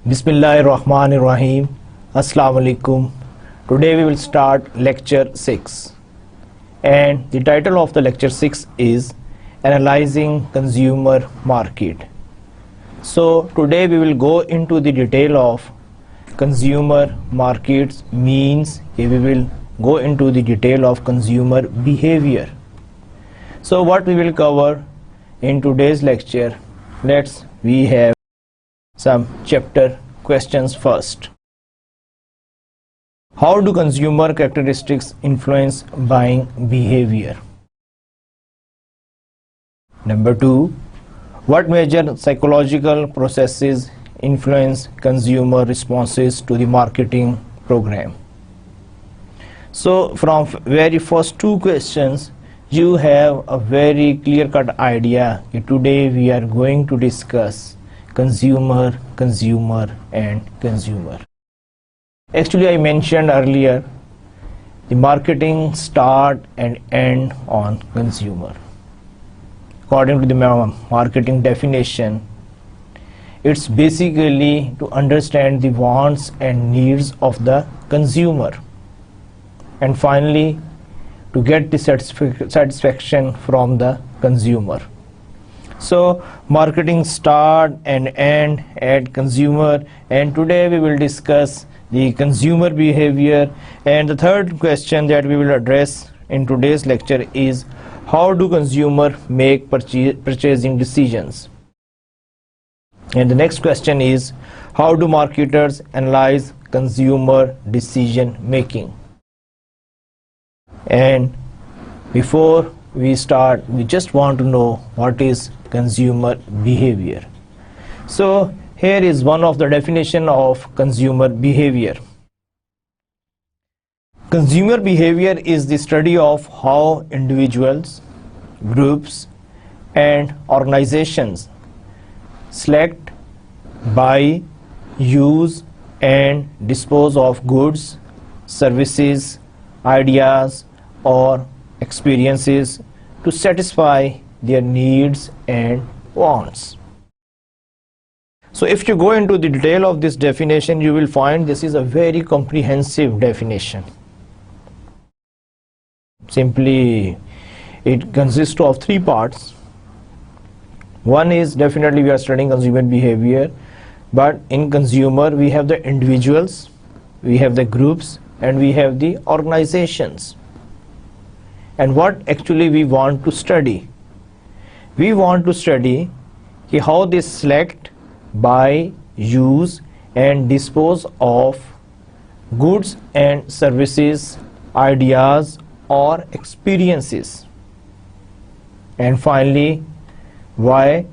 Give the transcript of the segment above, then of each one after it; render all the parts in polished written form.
Bismillahirrahmanirrahim. Assalamu alaikum. Today we will start lecture 6, and the title of the lecture 6 is Analyzing Consumer Market. So today we will go into the detail of consumer markets, means we will go into the detail of consumer behavior. So what we will cover in today's lecture, we have some chapter questions first. How do consumer characteristics influence buying behavior? Number 2, what major psychological processes influence consumer responses to the marketing program? So from very first two questions, you have a very clear-cut idea that today we are going to discuss consumer, and consumer. Actually, I mentioned earlier, the marketing start and end on consumer. According to the marketing definition, it's basically to understand the wants and needs of the consumer, and finally to get the satisfaction from the consumer. So marketing start and end at consumer, and today we will discuss the consumer behavior. And the third question that we will address in today's lecture is, how do consumers make purchasing decisions? And the next question is, how do marketers analyze consumer decision making? And before we start, we just want to know what is consumer behavior. So here is one of the definition of consumer behavior. Consumer behavior is the study of how individuals, groups, and organizations select, buy, use, and dispose of goods, services, ideas, or experiences to satisfy their needs and wants. So if you go into the detail of this definition, you will find this is a very comprehensive definition. Simply, it consists of three parts. One is, definitely we are studying consumer behavior, but in consumer we have the individuals, we have the groups, and we have the organizations. And what actually we want to study? We want to study how they select, buy, use, and dispose of goods and services, ideas, or experiences. And finally, why?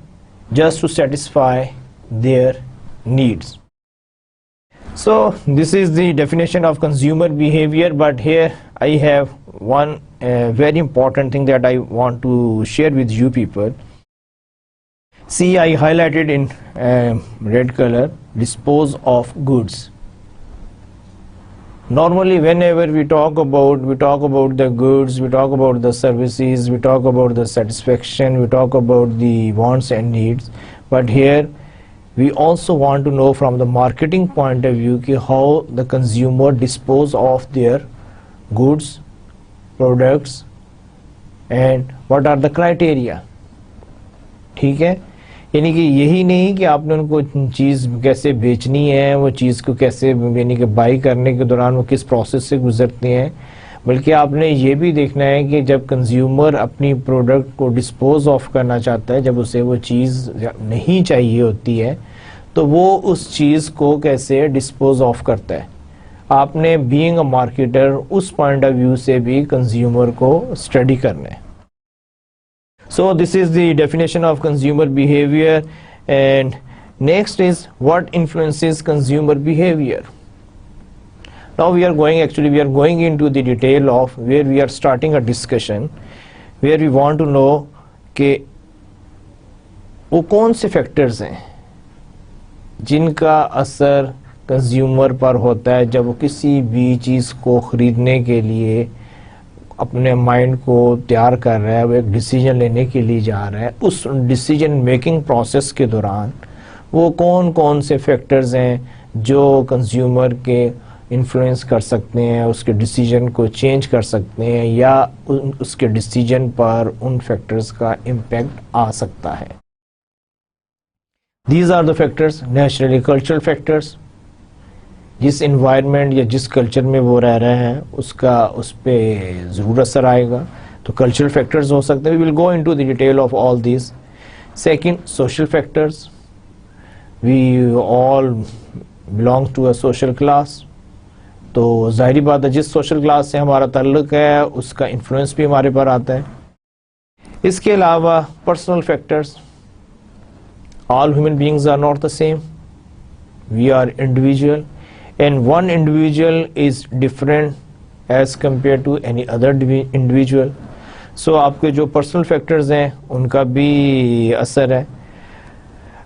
Just to satisfy their needs. So this is the definition of consumer behavior, but here I have one very important thing that I want to share with you people. See, I highlighted in red color, dispose of goods. Normally whenever we talk about the goods, we talk about the services, we talk about the satisfaction, we talk about the wants and needs, but here we also want to know from the marketing point of view how the consumer dispose of their goods, products, and what are the criteria. ٹھیک ہے، یعنی کہ یہی نہیں کہ آپ نے ان کو چیز کیسے بیچنی ہے، وہ چیز کو کیسے یعنی کہ بائی کرنے کے دوران وہ کس پروسیس سے گزرتے ہیں، بلکہ آپ نے یہ بھی دیکھنا ہے کہ جب کنزیومر اپنی پروڈکٹ کو ڈسپوز آف کرنا چاہتا ہے، جب اسے وہ چیز نہیں چاہیے ہوتی ہے تو وہ اس چیز کو کیسے ڈسپوز آف کرتا ہے. آپ نے بینگ اے مارکیٹر اس پوائنٹ آف ویو سے بھی کنزیومر کو اسٹڈی کرنا ہے. So this is the definition of consumer behavior. And next is, what influences consumer behavior? Now we are going into the detail of where we are starting a discussion, where we want to know کہ وہ کون سے factors ہیں جن کا اثر consumer پر ہوتا ہے جب وہ کسی بھی چیز کو خریدنے کے لیے اپنے مائنڈ کو تیار کر رہا ہے, وہ ایک ڈیسیجن لینے کے لیے جا رہا ہے, اس ڈیسیجن میکنگ پروسیس کے دوران وہ کون کون سے فیکٹرز ہیں جو کنزیومر کے انفلوئنس کر سکتے ہیں, اس کے ڈیسیجن کو چینج کر سکتے ہیں, یا اس کے ڈیسیجن پر ان فیکٹرز کا امپیکٹ آ سکتا ہے. These are the factors, naturally cultural factors. جس انوائرمنٹ یا جس کلچر میں وہ رہ رہے ہیں اس پہ ضرور اثر آئے گا. تو کلچرل فیکٹرز ہو سکتے ہیں. We will go into the detail of all these. Second, social factors. We all belong to a social class. تو ظاہری بات ہے جس سوشل کلاس سے ہمارا تعلق ہے اس کا انفلوئنس بھی ہمارے پر آتا ہے. اس کے علاوہ personal factors. All human beings are not the same. We are individual, and one individual is different as compared to any other individual. So آپ کے جو پرسنل فیکٹرز ہیں ان کا بھی اثر ہے.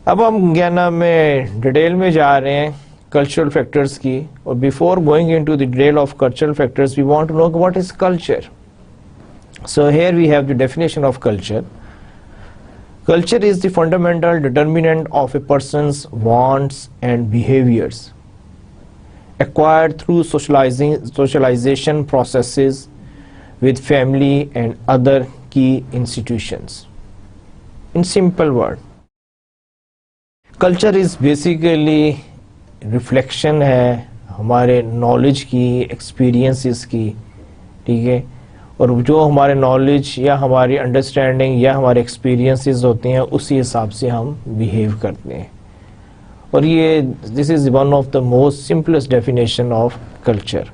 اب ہم کیا نام میں ڈیٹیل میں جا رہے ہیں کلچرل فیکٹرز کی, اور before going into the detail of cultural factors we want to know what is culture. So here we have the definition of culture. Culture is the fundamental determinant of a person's wants and behaviors, acquired through socialization processes with family and other key institutions. In simple word, culture is basically reflection ہے ہمارے knowledge کی, experiences کی, ٹھیک ہے, اور جو ہمارے knowledge یا ہماری انڈرسٹینڈنگ یا ہمارے ایکسپیرینسز ہوتے ہیں اسی حساب سے ہم بیہیو کرتے ہیں. اور یہ this is one of the most simplest definition of culture.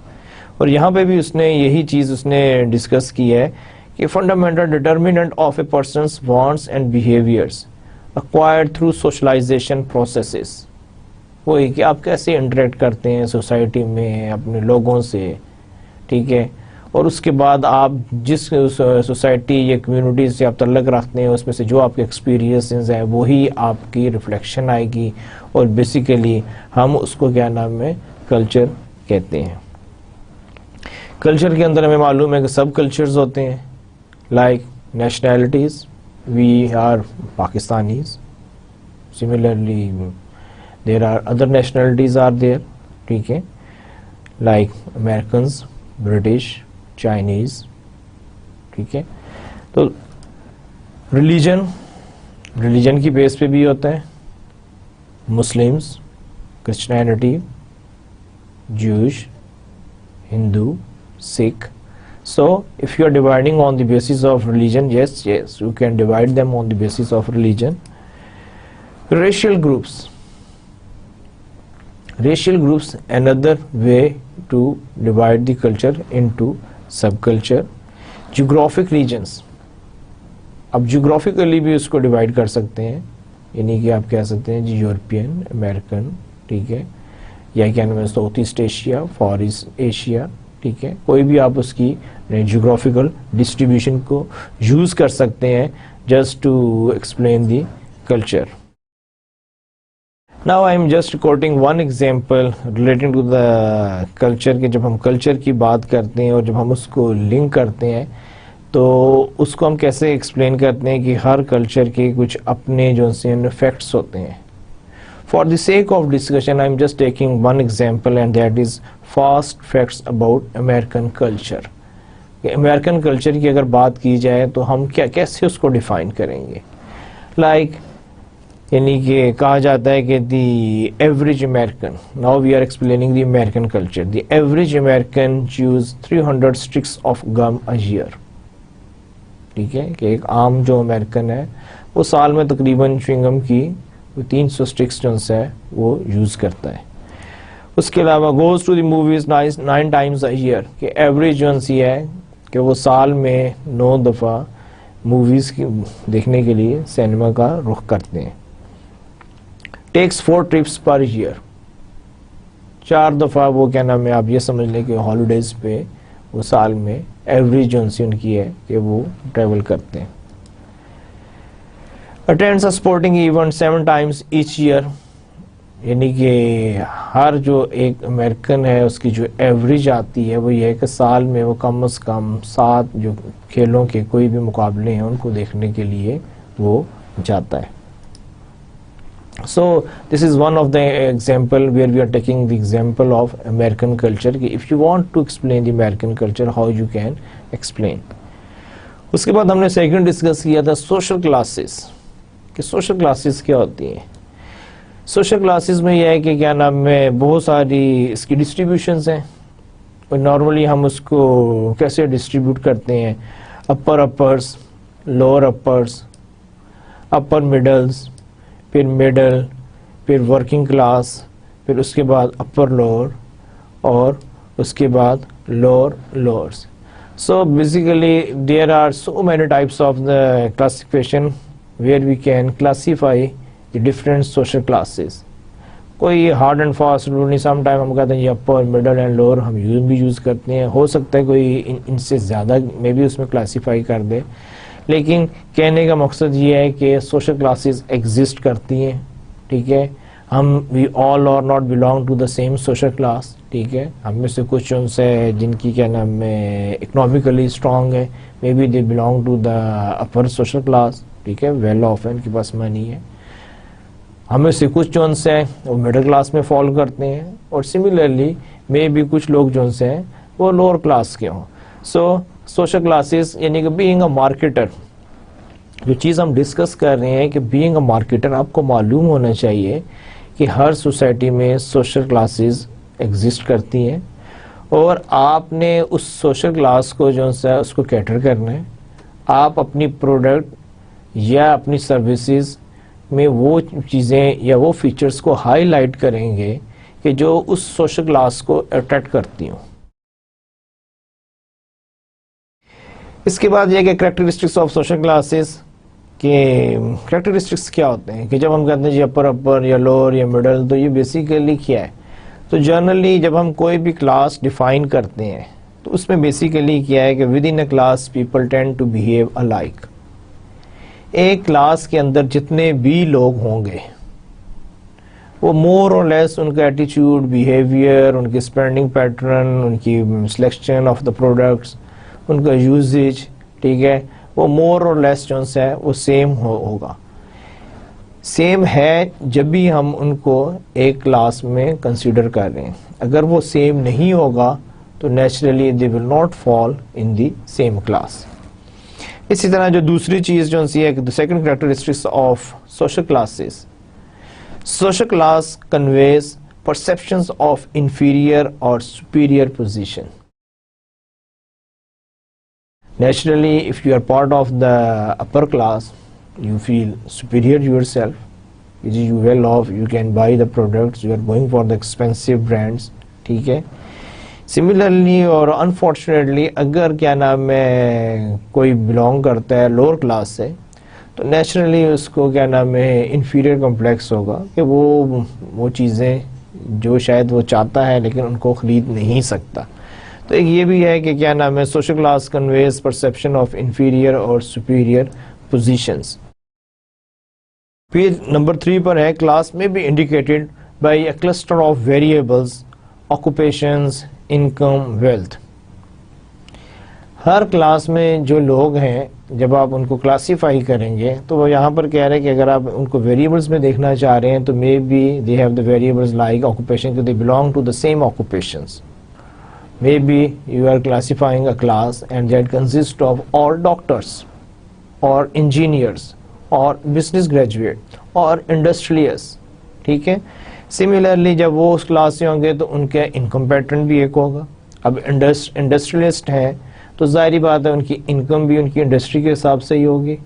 اور یہاں پہ بھی اس نے یہی چیز اس نے ڈسکس کی ہے کہ fundamental determinant of a person's wants and behaviours acquired through socialisation processes. وہی کہ آپ کیسے انٹریکٹ کرتے ہیں سوسائٹی میں اپنے لوگوں سے, ٹھیک ہے, اور اس کے بعد آپ جس سوسائٹی یا کمیونٹی سے آپ تعلق رکھتے ہیں اس میں سے جو آپ کے ایکسپیرینسز ہیں وہی آپ کی ریفلیکشن آئے گی, اور بیسیکلی ہم اس کو کیا نام ہے کلچر کہتے ہیں. کلچر کے اندر ہمیں معلوم ہے کہ سب کلچرز ہوتے ہیں, like nationalities, we are Pakistanis, similarly there are other nationalities are there, ٹھیک ہے, لائک امیریکنز, برٹش, چائنیز, ٹھیک ہے. تو ریلیجن کی بیس پہ بھی ہوتا ہے, مسلمس, کرسچینٹی, جوش, ہندو, سکھ. So if you are dividing on the basis of religion, yes, you can divide them on the basis of religion. Racial groups, another way to divide the culture into subculture. Geographic regions, اب geographically بھی اس کو divide کر سکتے ہیں, یعنی کہ آپ کہہ سکتے ہیں جی یورپین, امریکن, ٹھیک ہے, یا کیا نام ہے South East Asia, far East Asia, ٹھیک ہے, کوئی بھی آپ اس کی جغرافیکل ڈسٹریبیوشن کو یوز کر سکتے ہیں just to explain the culture. Now I am just quoting one example relating to the culture کہ جب ہم کلچر کی بات کرتے ہیں اور جب ہم اس کو لنک کرتے ہیں تو اس کو ہم کیسے ایکسپلین کرتے ہیں کہ ہر کلچر کے کچھ اپنے جو سے فیکٹس ہوتے ہیں. For the sake of discussion I am just taking one example and that is fast facts about American culture. کہ امریکن کلچر کی اگر بات کی جائے تو ہم کیسے اس کو ڈیفائن کریں گے. لائک یعنی کہ کہا جاتا ہے کہ the average American, now we are explaining the American culture, the average American chews 300 sticks of gum a year. ٹھیک ہے, کہ ایک عام جو امیرکن ہے وہ سال میں تقریباً چوئنگم کی 300 sticks جو ہے وہ یوز کرتا ہے. اس کے علاوہ goes to the movies 9 times a year, کہ ایوریج جو ہے کہ وہ سال میں 9 دفعہ موویز دیکھنے کے لیے سینما کا رخ کرتے ہیں. ٹیکس 4 trips پر ایئر, 4 دفعہ وہ کیا نام ہے آپ یہ سمجھ لیں کہ ہالیڈیز پہ وہ سال میں ایوریج جو ان کی ہے کہ وہ ٹریول کرتے ہیں. اٹینڈس اے sporting event 7 times each year, یعنی کہ ہر جو ایک امریکن ہے اس کی جو ایوریج آتی ہے وہ یہ ہے کہ سال میں وہ کم از کم 7 جو کھیلوں کے کوئی بھی مقابلے ہیں ان کو دیکھنے کے لیے وہ جاتا ہے. So this is one of the example where we are taking the example of American culture. If you want to explain the American culture, how you can explain. اس کے بعد ہم نے سیکنڈ ڈسکس کیا تھا سوشل کلاسز کہ social classes کیا ہوتی ہیں. سوشل کلاسز میں یہ ہے کہ کیا نام ہے بہت ساری اس کی ڈسٹریبیوشنز ہیں. نارملی ہم اس کو کیسے ڈسٹریبیوٹ کرتے ہیں؟ اپرس، لوور اپرس، اپر مڈلز، پھر مڈل، پھر ورکنگ کلاس، پھر اس کے بعد اپر لوور اور اس کے بعد lower lowers. So basically there are so many types of the classification where we can classify the different social classes. کوئی ہارڈ اینڈ فاسٹ رول نہیں. سم ٹائم ہم کہتے ہیں یہ اپر مڈل اینڈ لوور ہم بھی یوز کرتے ہیں. ہو سکتا ہے کوئی ان سے زیادہ میں بھی اس میں کلاسیفائی کر دے، لیکن کہنے کا مقصد یہ ہے کہ سوشل کلاسز ایگزسٹ کرتی ہیں. ٹھیک ہے، ہم we all are not belong to the same social class. ٹھیک ہے، ہم میں سے کچھ ان سے جن کی کیا نام ہے اکنامکلی اسٹرانگ ہے، may be they belong to the upper social class. ٹھیک ہے، ویل آف ہے، ان کے پاس منی ہے. ہم میں سے کچھ جو ان سے ہیں وہ مڈل کلاس میں فال کرتے ہیں، اور سملرلی مے بی کچھ لوگ جو ان سے ہیں وہ لوور کلاس کے ہوں. سو سوشل کلاسز یعنی کہ بینگ اے مارکیٹر، جو چیز ہم ڈسکس کر رہے ہیں کہ بینگ اے مارکیٹر آپ کو معلوم ہونا چاہیے کہ ہر سوسائٹی میں سوشل کلاسز ایگزسٹ کرتی ہیں، اور آپ نے اس سوشل کلاس کو جو ہے اس کو کیٹر کرنا ہے. آپ اپنی پروڈکٹ یا اپنی سروسز میں وہ چیزیں یا وہ فیچرز کو ہائی لائٹ کریں گے کہ جو اس سوشل کلاس کو اٹریکٹ کرتی ہوں. اس کے بعد یہ کہ کریکٹرسٹکس آف سوشل کلاسز، کہ کریکٹرسٹکس کیا ہوتے ہیں کہ جب ہم کہتے ہیں جی اپر یا لوور یا مڈل، تو یہ بیسیکلی کیا ہے؟ تو جنرلی جب ہم کوئی بھی کلاس ڈیفائن کرتے ہیں تو اس میں بیسیکلی کیا ہے کہ within a class people tend to behave alike. ایک کلاس کے اندر جتنے بھی لوگ ہوں گے وہ مور اور لیس ان کا ایٹیچیوڈ، بیہیویئر، ان کی اسپینڈنگ پیٹرن، ان کی سلیکشن آف دا پروڈکٹس، ان کا یوزیج، ٹھیک ہے، وہ مور اور لیس جو ہے وہ سیم ہوگا. سیم ہے جب بھی ہم ان کو ایک کلاس میں کنسیڈر کر رہے ہیں. اگر وہ سیم نہیں ہوگا تو naturally they will not fall in the same class. اسی طرح جو دوسری چیز جو ہے کہ second characteristics of social classes, social class conveys perceptions of inferior اور superior position. Naturally, if you are part of the upper class, you feel superior yourself. You well off, you can buy the products, you are going for the expensive brands. ٹھیک ہے. Similarly اور unfortunately اگر کیا نام ہے کوئی belong کرتا ہے لوور کلاس سے، تو نیچرلی اس کو کیا نام ہے انفیریئر کمپلیکس ہوگا کہ وہ چیزیں جو شاید وہ چاہتا ہے لیکن ان کو خرید نہیں سکتا. تو ایک یہ بھی ہے کہ کیا نام ہے social class conveys perception of inferior اور سپیریئر پوزیشنز. پھر نمبر 3 پر ہے کلاس میں بھی indicated by a cluster of variables, occupations, income, wealth. Hare class میں جو لوگ ہیں جب آپ ان کو کلاسیفائی کریں گے تو وہ یہاں پر کہہ رہے ہیں کہ اگر آپ ان کو ویریبلز میں دیکھنا چاہ رہے ہیں تو may be they have the variables like occupation کہ they belong to the same occupations. Maybe you are classifying a class and that consists of all doctors or engineers or business graduate or industrialists. ٹھیک ہے. Similarly جب وہ اس class سے ہوں گے تو ان کے انکم پیٹرن بھی ایک ہوگا. اب انڈسٹریلسٹ ہیں تو ظاہری بات ہے ان کی انکم بھی ان کی انڈسٹری کے حساب سے ہی ہوگی.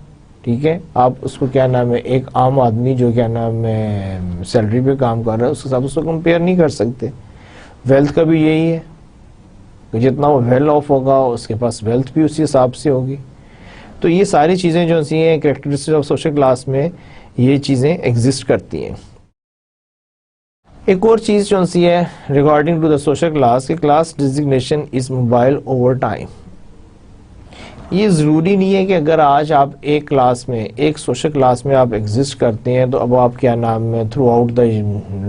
ٹھیک ہے. آپ اس کو کیا نام ہے ایک عام آدمی جو کیا نام ہے سیلری پہ کام کر رہا ہے اس کے ساتھ اس کو کمپیئر نہیں کر سکتے. ویلتھ کا بھی یہی ہے، جتنا وہ ویل آف ہوگا اس کے پاس ویلتھ بھی اسی حساب سے ہوگی. تو یہ ساری چیزیں جو ہیں کریکٹرسٹکس آف سوشل کلاس میں یہ چیزیں ایگزسٹ کرتی ہیں. ایک اور چیز جو ہے regarding to the social class کہ class designation is mobile over time. یہ ضروری نہیں ہے کہ اگر آج آپ ایک کلاس میں, ایک سوشل کلاس میں آپ ایگزسٹ کرتے ہیں تو اب آپ کیا نام ہے تھرو آؤٹ دا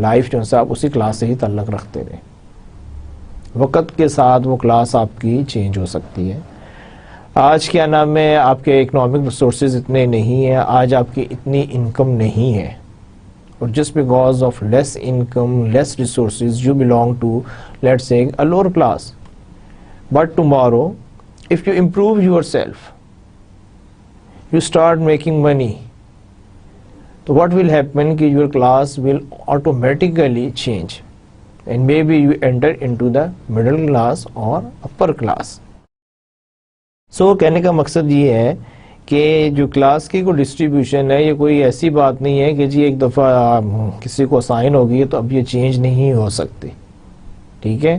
لائف جو ہے آپ اسی کلاس سے ہی تعلق رکھتے رہیں. وقت کے ساتھ وہ کلاس آپ کی چینج ہو سکتی ہے. آج کیا نام ہے آپ کے اکنامک ریسورسز اتنے نہیں ہیں, آج آپ کی اتنی انکم نہیں ہے, اور just because of less income, less resources, you belong to let's say a lower class. But tomorrow if you improve yourself, you start making money, so what will happen ki your class will automatically change and maybe you enter into the middle class or upper class. So کہنے کا مقصد یہ ہے کہ جو class کی کوئی distribution ہے یہ کوئی ایسی بات نہیں ہے کہ جی ایک دفعہ کسی کو اسائن ہوگی تو اب یہ چینج نہیں ہو سکتی. ٹھیک ہے,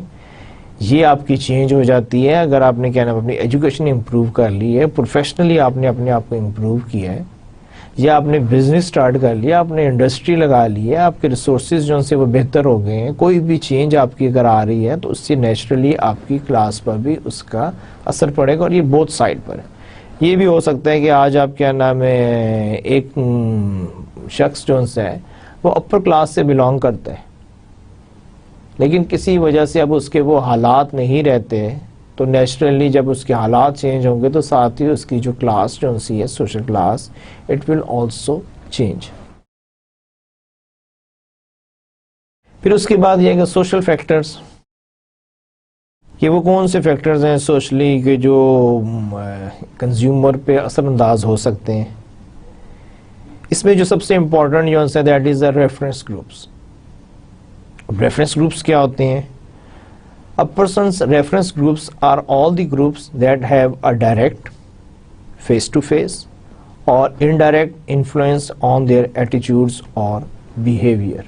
یہ آپ کی چینج ہو جاتی ہے اگر آپ نے کیا نام اپنی ایجوکیشن امپروو کر لی ہے, پروفیشنلی آپ نے اپنے آپ کو امپروو کیا ہے, یا آپ نے بزنس سٹارٹ کر لیا, آپ نے انڈسٹری لگا لی ہے, آپ کے ریسورسز جو ان سے وہ بہتر ہو گئے ہیں, کوئی بھی چینج آپ کی اگر آ رہی ہے تو اس سے نیچرلی آپ کی کلاس پر بھی اس کا اثر پڑے گا, اور یہ بوتھ سائڈ پر ہے. یہ بھی ہو سکتا ہے کہ آج آپ کیا نام ہے ایک شخص جو ان سے ہے وہ اپر کلاس سے بلانگ کرتا ہے, لیکن کسی وجہ سے اب اس کے وہ حالات نہیں رہتے, تو نیچرلی جب اس کے حالات چینج ہوں گے تو ساتھ ہی اس کی جو کلاس جو سی ہے social class, it will also change. پھر اس کے بعد یہ کہ سوشل فیکٹرز, کہ وہ کون سے فیکٹرز ہیں سوشلی کہ جو کنزیومر پہ اثر انداز ہو سکتے ہیں. اس میں جو سب سے امپورٹنٹ جو ہے that is the reference groups. Reference groups کیا ہوتے ہیں؟ A person's reference groups are all the groups that have a direct, face-to-face or indirect influence on their attitudes or behavior.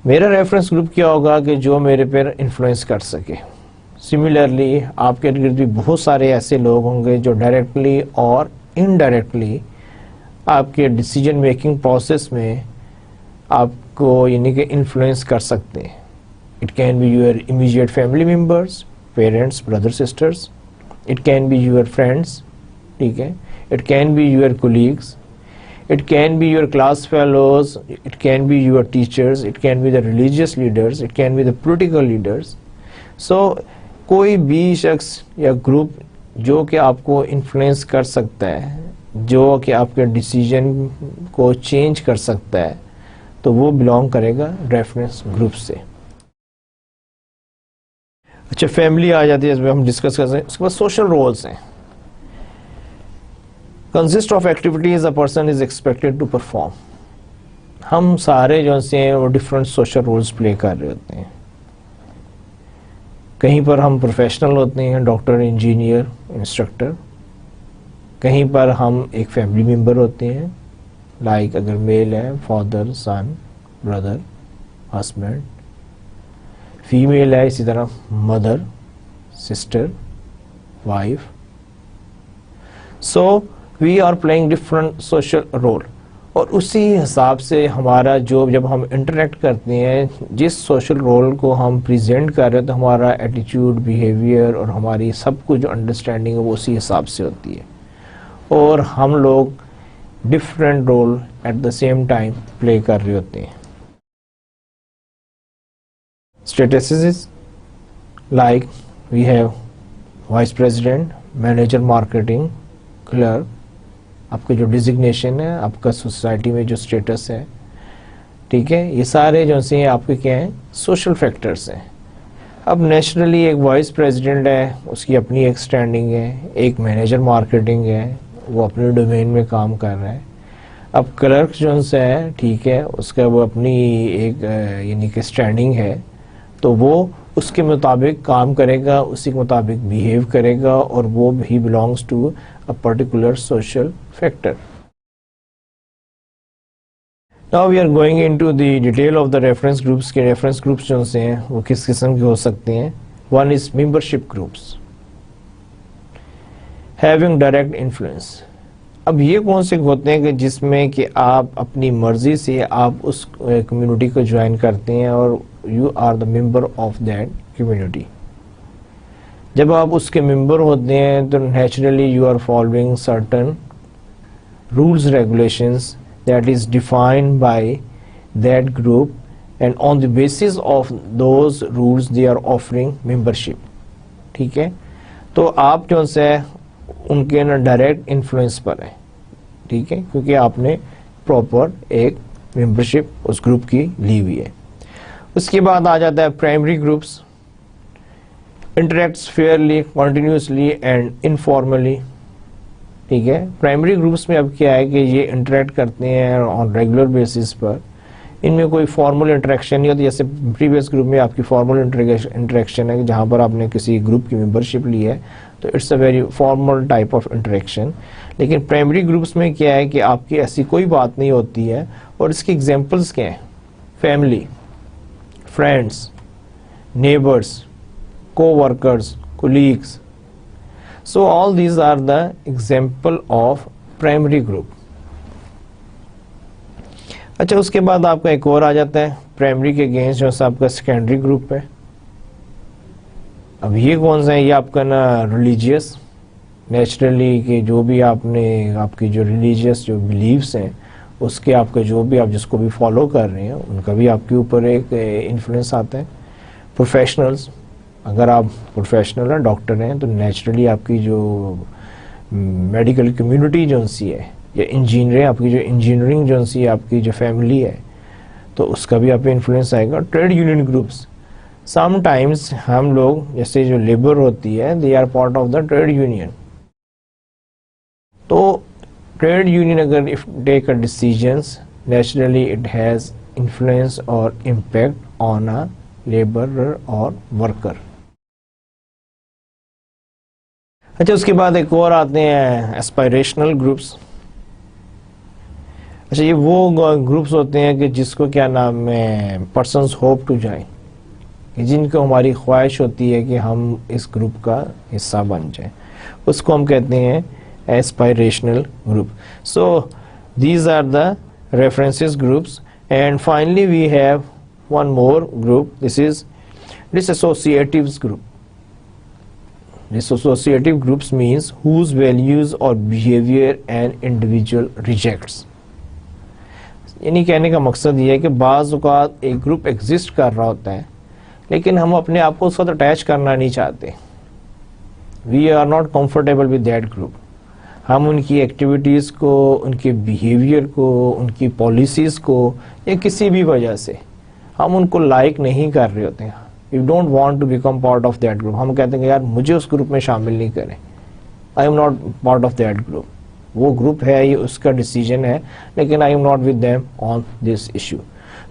میرا ریفرنس گروپ کیا ہوگا کہ جو میرے پر انفلوئنس کر سکے. سملرلی آپ کے ارد گرد بھی بہت سارے ایسے لوگ ہوں گے جو ڈائریکٹلی اور انڈائریکٹلی آپ کے ڈیسیجن میکنگ پروسیس میں آپ کو یعنی کہ انفلوئنس کر سکتے ہیں. It can be your immediate family members, parents, brothers, sisters. It can be your friends. ٹھیک ہے. It can be your colleagues. It can be your class fellows. It can be your teachers. It can be the religious leaders. It can be the political leaders. So کوئی بھی شخص یا group جو کہ آپ کو انفلوئنس کر سکتا ہے, جو کہ آپ کے ڈیسیجن کو چینج کر سکتا ہے, تو وہ بلانگ کرے گا ریفرنس گروپ سے. اچھا, فیملی آ جاتی ہے اس میں ہم ڈسکس کر سکتے ہیں. اس کے بعد سوشل رولس ہیں. Consist of activities a person is expected to perform. ہم سارے جو ہیں وہ ڈفرینٹ سوشل رولس پلے کر رہے ہوتے ہیں. کہیں پر ہم پروفیشنل ہوتے ہیں, ڈاکٹر, انجینئر, انسٹرکٹر. کہیں پر ہم ایک فیملی ممبر ہوتے ہیں, لائک اگر میل ہے father, son, brother, husband. Female ہے اسی طرح mother, sister, wife. So we are playing different social role, اور اسی حساب سے ہمارا جو جب ہم انٹریکٹ کرتے ہیں جس سوشل رول کو ہم پریزنٹ کر رہے ہیں تو ہمارا ایٹیچیوڈ, بیہیویئر اور ہماری سب کچھ جو انڈرسٹینڈنگ ہے وہ اسی حساب سے ہوتی ہے. اور ہم لوگ different role at the same time play کر رہے ہوتے ہیں. Statuses like we have vice president, manager marketing, clerk. آپ کا جو ڈیزگنیشن ہے, آپ کا سوسائٹی میں جو اسٹیٹس ہے, ٹھیک ہے, یہ سارے جو ہیں آپ کے کیا ہیں سوشل فیکٹرس ہیں. اب نیچرلی ایک وائس پریزیڈنٹ ہے, اس کی اپنی ایک اسٹینڈنگ ہے. ایک مینیجر مارکیٹنگ ہے, وہ اپنے ڈومین میں کام کر رہا ہے. اب کلرک جو ہے ٹھیک ہے, اس کا وہ اپنی ایک یعنی کہ اسٹینڈنگ ہے, تو وہ اس کے مطابق کام کرے گا, اسی کے مطابق بیہیو کرے گا, اور وہ ہی belongs to a particular social factor. Now we are going into the detail of the reference groups. کے reference groups جو ہیں وہ کس قسم کے ہو سکتے ہیں. One is membership groups, having direct influence. اب یہ کون سے ہوتے ہیں کہ جس میں کہ آپ اپنی مرضی سے آپ اس کمیونٹی کو جوائن کرتے ہیں اور you are the member of that community. جب آپ اس کے ممبر ہوتے ہیں تو naturally you are following certain rules regulations that is defined by that group, and on the basis of those rules they are offering membership. ٹھیک ہے, تو آپ جو سے ان کے نا ڈائریکٹ انفلوئنس پر ہیں. ٹھیک ہے, کیونکہ آپ نے پراپر ایک ممبرشپ اس گروپ کی لی ہوئی ہے. اس کے بعد آ جاتا ہے primary groups. Interacts fairly, continuously and informally. ٹھیک ہے, پرائمری گروپس میں اب کیا ہے کہ یہ انٹریکٹ کرتے ہیں آن ریگولر بیسس پر. ان میں کوئی فارمل انٹریکشن نہیں ہوتی, جیسے پریویس گروپ میں آپ کی فارمل انٹریکشن ہے جہاں پر آپ نے کسی گروپ کی ممبرشپ لی ہے, تو it's a very formal type of interaction. لیکن پرائمری گروپس میں کیا ہے کہ آپ کی ایسی کوئی بات نہیں ہوتی ہے, اور اس کی ایگزامپلس کیا ہیں؟ فیملی, فرینڈس, نیبرس, کو workers, colleagues. So all these are the example of primary group. اچھا, اس کے بعد آپ کا ایک اور آ جاتا ہے پرائمری کے اگینسٹ جو آپ کا سیکنڈری گروپ ہے. اب یہ کون سا ہے؟ یہ آپ کا نا ریلیجیس, نیچرلی کہ جو بھی آپ نے آپ کی جو ریلیجیس جو بلیفس ہیں اس کے آپ کا جو بھی آپ جس کو بھی فالو کر رہے ہیں ان کا بھی آپ کے اوپر ایک انفلوئنس آتا ہے. پروفیشنلز, اگر آپ پروفیشنل ہیں, ڈاکٹر ہیں, تو نیچرلی آپ کی جو میڈیکل کمیونٹی جو سی ہے, یا انجینئر آپ کی جو انجینئرنگ جو سی ہے, آپ کی جو فیملی ہے, تو اس کا بھی آپ پہ انفلوئنس آئے گا. Trade union groups, sometimes ہم لوگ جیسے جو لیبر ہوتی ہے they are part of the trade union. تو ٹریڈ یونین اگر take a decisions, naturally it has influence اور امپیکٹ آن اے لیبرر اور ورکر. اچھا, اس کے بعد ایک اور آتے ہیں ایسپائریشنل گروپس. اچھا, یہ وہ گروپس ہوتے ہیں کہ جس کو کیا نام ہے پرسنس ہوپ ٹو جائیں, جن کو ہماری خواہش ہوتی ہے کہ ہم اس گروپ کا حصہ بن جائیں, اس کو ہم کہتے ہیں aspirational group. So these are the references groups. And finally we have one more group, this is dissociatives group. Dissociative groups means whose values or behavior an individual rejects. یعنی کہنے کا مقصد یہ ہے کہ بعض اوقات ایک گروپ ایگزسٹ کر رہا ہوتا ہے لیکن ہم اپنے آپ کو اس وقت اٹیچ کرنا نہیں چاہتے. We are not comfortable with that group. ہم ان کی ایکٹیویٹیز کو, ان کے بیہیویئر کو, ان کی پالیسیز کو, یا کسی بھی وجہ سے ہم ان کو لائک نہیں کر رہے ہوتے ہیں. You don't want to become part of that group. ہم کہتے ہیں کہ یار مجھے اس گروپ میں شامل نہیں کریں. I am not part of that group. وہ گروپ ہے, یہ اس کا ڈیسیجن ہے, لیکن I am not with them on this issue.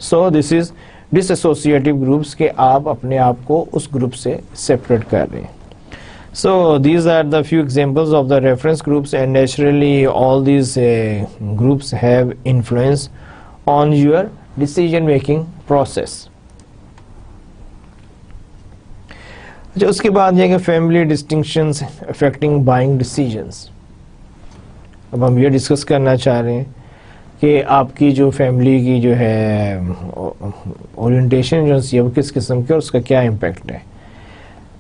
So this is disassociative groups کہ آپ اپنے آپ کو اس گروپ سے سیپریٹ کر رہے ہیں. So these are the few examples of the reference groups, and naturally all these groups have influence on your decision making process. اچھا, اس کے بعد یہ کہ family distinctions affecting buying decisions. اب ہم یہ ڈسکس کرنا چاہ رہے ہیں کہ آپ کی جو فیملی کی جو ہے اورینٹیشن جو ہے وہ کس قسم کی اور اس کا کیا امپیکٹ ہے.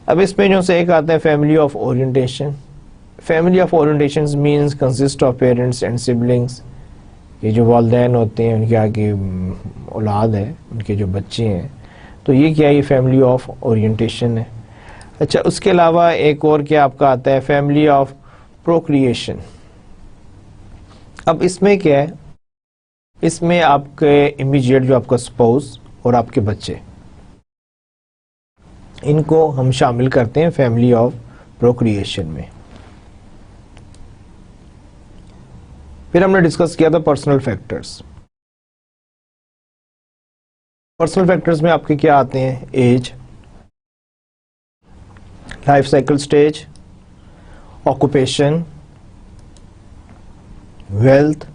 اب اس میں جو سے ایک آتا ہے family of orientation. Family of orientation means consist of parents and siblings. یہ جو والدین ہوتے ہیں, ان کے آگے اولاد ہے, ان کے جو بچے ہیں, تو یہ کیا ہے, یہ فیملی آف اورینٹیشن ہے. اچھا, اس کے علاوہ ایک اور کیا آپ کا آتا ہے فیملی آف پروکریشن. اب اس میں کیا ہے, اس میں آپ کے امیجیٹ جو آپ کا اسپاؤس اور آپ کے بچے, ان کو ہم شامل کرتے ہیں فیملی آف پروکریشن میں. پھر ہم نے ڈسکس کیا تھا پرسنل فیکٹرز. پرسنل فیکٹرز میں آپ کے کیا آتے ہیں, age, life cycle stage, occupation, wealth,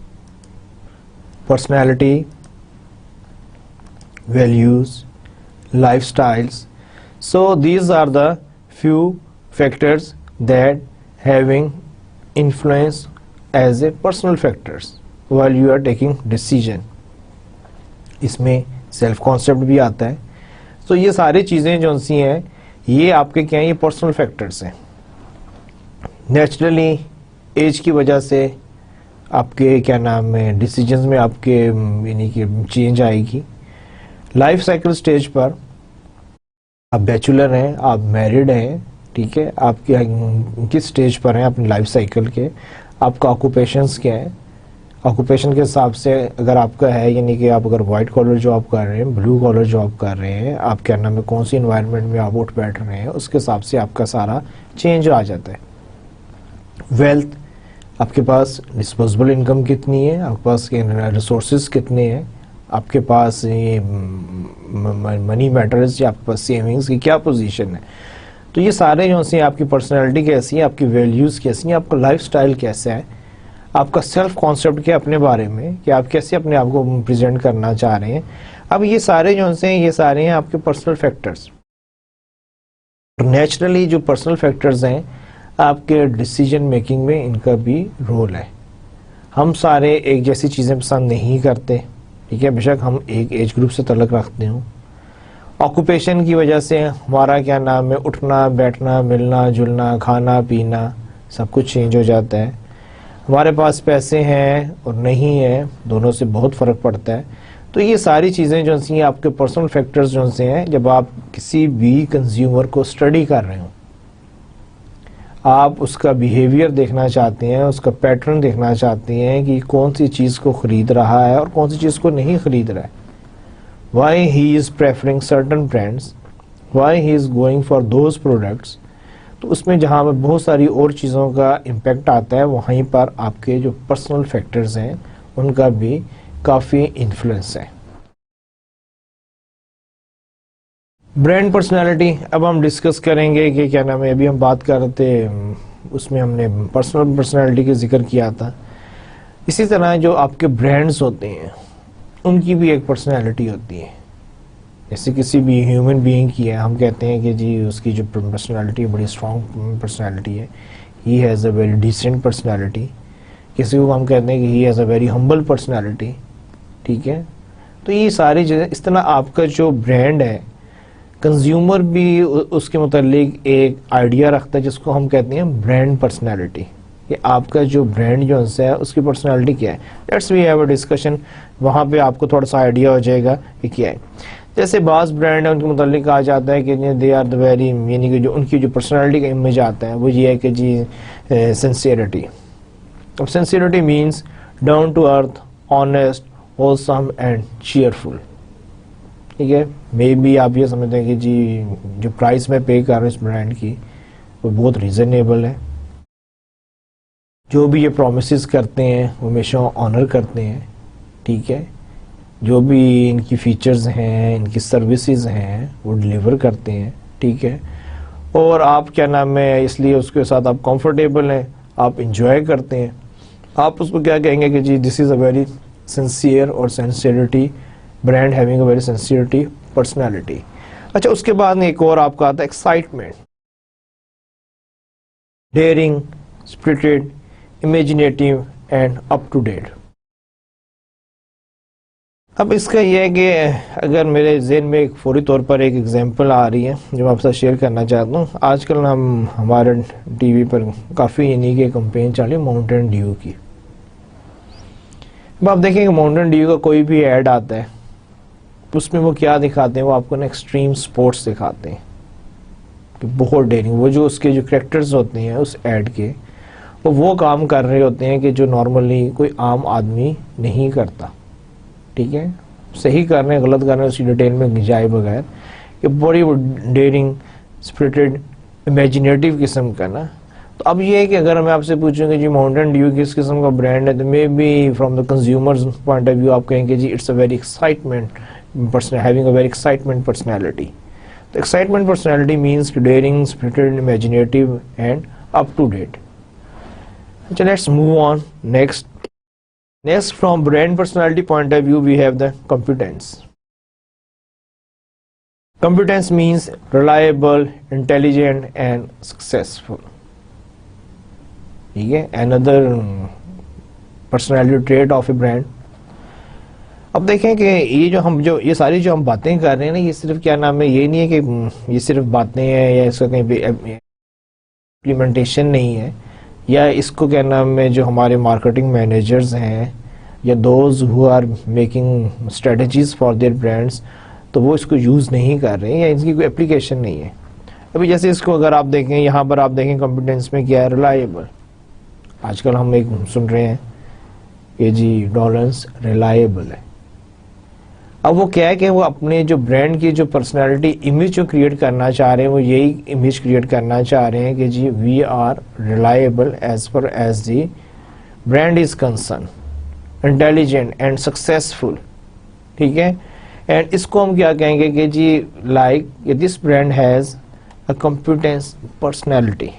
personality, values, life styles. So these are the few factors that having influence as a personal factors while you are taking decision. اس میں self concept بھی آتا ہے. تو یہ ساری چیزیں جو سی ہیں یہ آپ کے کیا ہیں, یہ پرسنل فیکٹرز ہیں. نیچرلی ایج کی وجہ سے آپ کے کیا نام ہے ڈیسیجنز میں آپ کے یعنی کہ چینج آئے گی. لائف سائیکل سٹیج پر آپ بیچولر ہیں, آپ میرڈ ہیں, ٹھیک ہے, آپ کے کس سٹیج پر ہیں اپنی لائف سائیکل کے, آپ کا آکوپیشنز کیا ہے, آکوپیشن کے حساب سے اگر آپ کا ہے یعنی کہ آپ اگر وائٹ کالر جاب کر رہے ہیں, بلو کالر جاب کر رہے ہیں, آپ کیا نام ہے کون سی انوائرمنٹ میں آپ اٹھ بیٹھ رہے ہیں, اس کے حساب سے آپ کا سارا چینج آ جاتا ہے. ویلتھ, آپ کے پاس ڈسپوزیبل انکم کتنی ہے, آپ کے پاس ریسورسز کتنے ہیں, آپ کے پاس یہ منی میٹرز یا آپ کے پاس سیونگز کی کیا پوزیشن ہے. تو یہ سارے جو ہیں آپ کی پرسنالٹی کیسی ہے, آپ کی ویلیوز کیسی ہیں, آپ کا لائف سٹائل کیسا ہے, آپ کا سیلف کانسیپٹ کیا اپنے بارے میں, کہ آپ کیسے اپنے آپ کو پریزنٹ کرنا چاہ رہے ہیں. اب یہ سارے جو ہیں یہ سارے ہیں آپ کے پرسنل فیکٹرز. نیچرلی جو پرسنل فیکٹرز ہیں آپ کے ڈیسیجن میکنگ میں ان کا بھی رول ہے. ہم سارے ایک جیسی چیزیں پسند نہیں کرتے, ٹھیک ہے, بے شک ہم ایک ایج گروپ سے تعلق رکھتے ہوں. آکوپیشن کی وجہ سے ہمارا کیا نام ہے اٹھنا بیٹھنا ملنا جلنا کھانا پینا سب کچھ چینج ہو جاتا ہے. ہمارے پاس پیسے ہیں اور نہیں ہیں, دونوں سے بہت فرق پڑتا ہے. تو یہ ساری چیزیں جو ہیں آپ کے پرسنل فیکٹرز جو ہیں, جب آپ کسی بھی کنزیومر کو اسٹڈی کر رہے ہوں, آپ اس کا بیہیویئر دیکھنا چاہتے ہیں, اس کا پیٹرن دیکھنا چاہتے ہیں کہ کون سی چیز کو خرید رہا ہے اور کون سی چیز کو نہیں خرید رہا ہے. Why he is preferring certain brands, why he is going for those products. تو اس میں جہاں پہ بہت ساری اور چیزوں کا امپیکٹ آتا ہے, وہیں پر آپ کے جو پرسنل فیکٹرز ہیں ان کا بھی کافی انفلوئنس ہے. برانڈ پرسنالٹی اب ہم ڈسکس کریں گے کہ کیا نام ہے, ابھی ہم بات کر رہے تھے اس میں ہم نے پرسنل پرسنالٹی کا ذکر کیا تھا. اسی طرح جو آپ کے برانڈز ہوتے ہیں ان کی بھی ایک پرسنالٹی ہوتی ہے. جیسے کسی بھی ہیومن بینگ کی ہے, ہم کہتے ہیں کہ جی اس کی جو پرسنالٹی بڑی اسٹرانگ پرسنالٹی ہے, he has a very decent personality. کسی کو ہم کہتے ہیں کہ he has a very humble personality, ٹھیک ہے. تو یہ ساری چیزیں اس طرح آپ کا جو برانڈ ہے, کنزیومر بھی اس کے متعلق ایک آئیڈیا رکھتا ہے جس کو ہم کہتے ہیں برانڈ پرسنالٹی, کہ آپ کا جو برانڈ جو ہے اس کی پرسنالٹی کیا ہے. Let's we have a discussion, وہاں پہ آپ کو تھوڑا سا آئیڈیا ہو جائے گا کہ کیا ہے. جیسے بعض برانڈ ہیں ان کے متعلق کہا جاتا ہے کہ دے آر دا ویری, یعنی کہ جو ان کی جو پرسنالٹی کا امیج آتا ہے وہ یہ ہے کہ جی سنسیئرٹی. اب sincerity means down to earth, honest, wholesome and cheerful, ٹھیک ہے. مے بی آپ یہ سمجھتے ہیں کہ جی جو پرائس میں پے کر رہا ہوں اس برانڈ کی وہ بہت ریزنیبل ہے, جو بھی یہ پرومسز کرتے ہیں وہ ہمیشہ آنر کرتے ہیں, ٹھیک ہے, جو بھی ان کی فیچرز ہیں ان کی سروسز ہیں وہ ڈلیور کرتے ہیں, ٹھیک ہے. اور آپ کیا نام ہے اس لیے اس کے ساتھ آپ کمفرٹیبل ہیں, آپ انجوائے کرتے ہیں. آپ اس کو کیا کہیں گے کہ جی دس از اے ویری سنسیئر اور sincerity brand having a very sincerity personality. اچھا, اس کے بعد ایک اور آپ کا آتا ہے excitement, daring, spirited, imaginative and up to date. اب اس کا یہ ہے کہ اگر میرے ذہن میں ایک فوری طور پر ایک ایگزامپل آ رہی ہے جو میں آپ سے شیئر کرنا چاہتا ہوں. آج کل ہمارے ٹی وی پر کافی یعنی کہ کمپین چل رہی ہے ماؤنٹین ڈیو کی. اب آپ دیکھیں کہ ماؤنٹین ڈیو کا کوئی بھی ایڈ آتا ہے اس میں وہ کیا دکھاتے ہیں, وہ آپ کو نا ایکسٹریم سپورٹس دکھاتے ہیں کہ بہت ڈیرنگ. وہ جو اس کے جو کریکٹرز ہوتے ہیں اس ایڈ کے, وہ کام کر رہے ہوتے ہیں کہ جو نارملی کوئی عام آدمی نہیں کرتا, ٹھیک ہے. صحیح کر رہے ہیں غلط کر رہے ہیں اسی ڈیٹیل میں جائے بغیر, کہ بڑی ڈیئرنگ, اسپرٹڈ, امیجنیٹیو قسم کا نا. تو اب یہ ہے کہ اگر میں آپ سے پوچھوں کہ جی ماؤنٹین ڈیو کس قسم کا برانڈ ہے, تو may be from the consumers point of view آپ کہیں گے جی it's a very excitement having a very excitement personality. The excitement personality means daring, spirited, imaginative and up to date. So let's move on next. Next, from brand personality point of view, we have the competence. Competence means reliable, intelligent and successful. Okay? Another personality trait of a brand. اب دیکھیں کہ یہ ساری جو ہم باتیں کر رہے ہیں نا، یہ صرف کیا نام ہے، یہ نہیں ہے کہ یہ صرف باتیں ہیں یا اس کا کہیں پہ امپلیمنٹیشن نہیں ہے، یا اس کو کیا نام ہے جو ہمارے مارکیٹنگ مینیجرز ہیں یا those who are making strategies for their brands, تو وہ اس کو یوز نہیں کر رہے ہیں یا اس کی کوئی اپلیکیشن نہیں ہے. ابھی جیسے اس کو اگر آپ دیکھیں، یہاں پر آپ دیکھیں کمپیٹنس میں کیا ہے، ریلائبل. آج کل ہم ایک سن رہے ہیں کہ جی ڈولرنس ریلائبل ہے. اب وہ کیا ہے کہ وہ اپنے جو برانڈ کی جو پرسنالٹی امیج جو کریٹ کرنا چاہ رہے ہیں، وہ یہی امیج کریٹ کرنا چاہ رہے ہیں کہ جی we are reliable as per as the brand is concern, intelligent and successful. ٹھیک ہے، اینڈ اس کو ہم کیا کہیں گے کہ جی like this brand has a competence personality.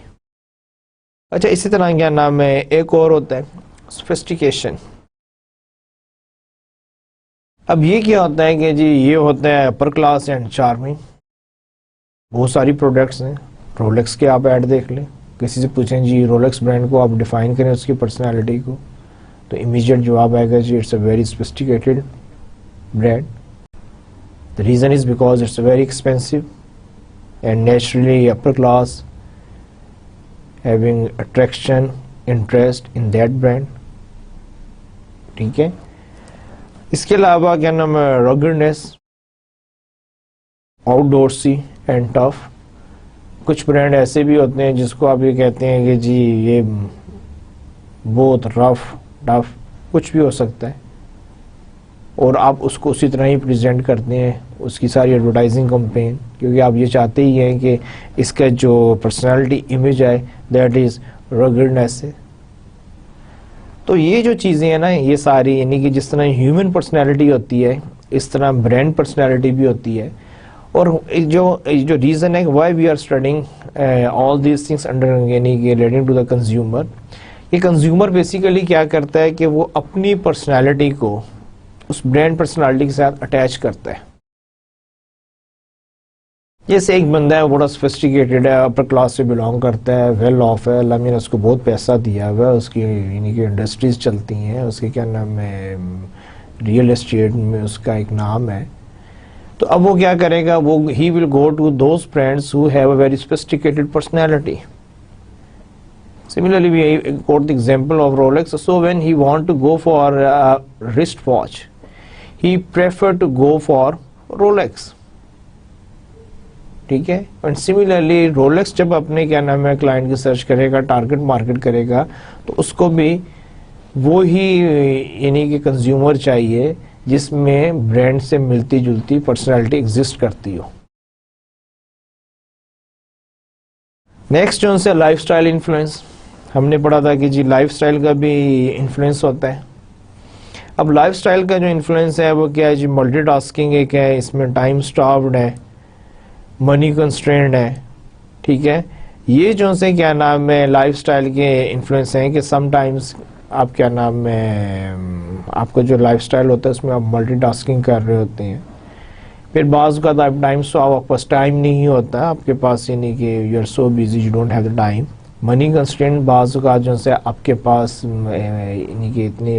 اچھا، اسی طرح کیا نام ہے ایک اور ہوتا ہے سوفسٹیکیشن. اب یہ کیا ہوتا ہے کہ جی یہ ہوتا ہے اپر کلاس اینڈ چارمنگ. بہت ساری پروڈکٹس ہیں. رولیکس کے آپ ایڈ دیکھ لیں، کسی سے پوچھیں جی رولیکس برانڈ کو آپ ڈیفائن کریں اس کی پرسنالٹی کو، تو امیجیٹ جواب آئے گا جی it's a very sophisticated brand. The reason is because it's very expensive and naturally upper class having attraction, interest in that brand. ٹھیک ہے، اس کے علاوہ کیا نام ہے ruggedness, outdoorsy and tough. کچھ برانڈ ایسے بھی ہوتے ہیں جس کو آپ یہ کہتے ہیں کہ جی یہ بہت رف ٹف کچھ بھی ہو سکتا ہے، اور آپ اس کو اسی طرح ہی پریزنٹ کرتے ہیں اس کی ساری ایڈورٹائزنگ کمپین، کیونکہ آپ یہ چاہتے ہی ہیں کہ اس کا جو پرسنالٹی امیج ہے دیٹ از رگڈنس ہے. تو یہ جو چیزیں ہیں نا، یہ ساری یعنی کہ جس طرح ہیومن پرسنالٹی ہوتی ہے اس طرح برانڈ پرسنالٹی بھی ہوتی ہے. اور جو ریزن ہے why we are studying all these things under یعنی کہ ریلیٹنگ ٹو دا کنزیومر، یہ کنزیومر بیسیکلی کیا کرتا ہے کہ وہ اپنی پرسنالٹی کو اس برانڈ پرسنالٹی کے ساتھ اٹیچ کرتا ہے. جیسے ایک بندہ ہے بڑا سوفسٹیکیٹڈ ہے، اپر کلاس سے بلانگ کرتا ہے، ویل آف ہے، اللہ نے اس کو بہت پیسہ دیا ہوا ہے، اس کی یعنی کہ انڈسٹریز چلتی ہیں، اس کے کیا نام ہے ریئل اسٹیٹ میں اس کا ایک نام ہے. تو اب وہ کیا کرے گا، وہ ہی will go to those brands who have a very sophisticated personality. Similarly, we quote the example of Rolex. So when he want to go for a wristwatch, he prefer to go for Rolex. ٹھیک ہے، and similarly Rolex جب اپنے کیا نام ہے client کی search کرے گا، target market کرے گا، تو اس کو بھی وہی یعنی کہ کنزیومر چاہیے جس میں برانڈ سے ملتی جلتی پرسنالٹی ایگزسٹ کرتی ہو. نیکسٹ جو سے لائف سٹائل انفلوئنس، ہم نے پڑھا تھا کہ جی لائف سٹائل کا بھی انفلوئنس ہوتا ہے. اب لائف سٹائل کا جو انفلوئنس ہے وہ کیا ہے جی ملٹی ٹاسکنگ ایک ہے، اس میں ٹائم سٹاروڈ ہے، منی کنسٹرینڈ ہے. ٹھیک ہے، یہ جو سے کیا نام ہے لائف سٹائل کے انفلوئنس ہیں کہ سم ٹائمز آپ کیا نام ہے آپ کا جو لائف سٹائل ہوتا ہے اس میں آپ ملٹی ٹاسکنگ کر رہے ہوتے ہیں. پھر بعض کا ٹائمس تو آپ کے پاس ٹائم نہیں ہوتا آپ کے پاس، یعنی کہ you are so busy you don't have the time. Money constraint بعض کا جو سے آپ کے پاس یعنی کہ اتنی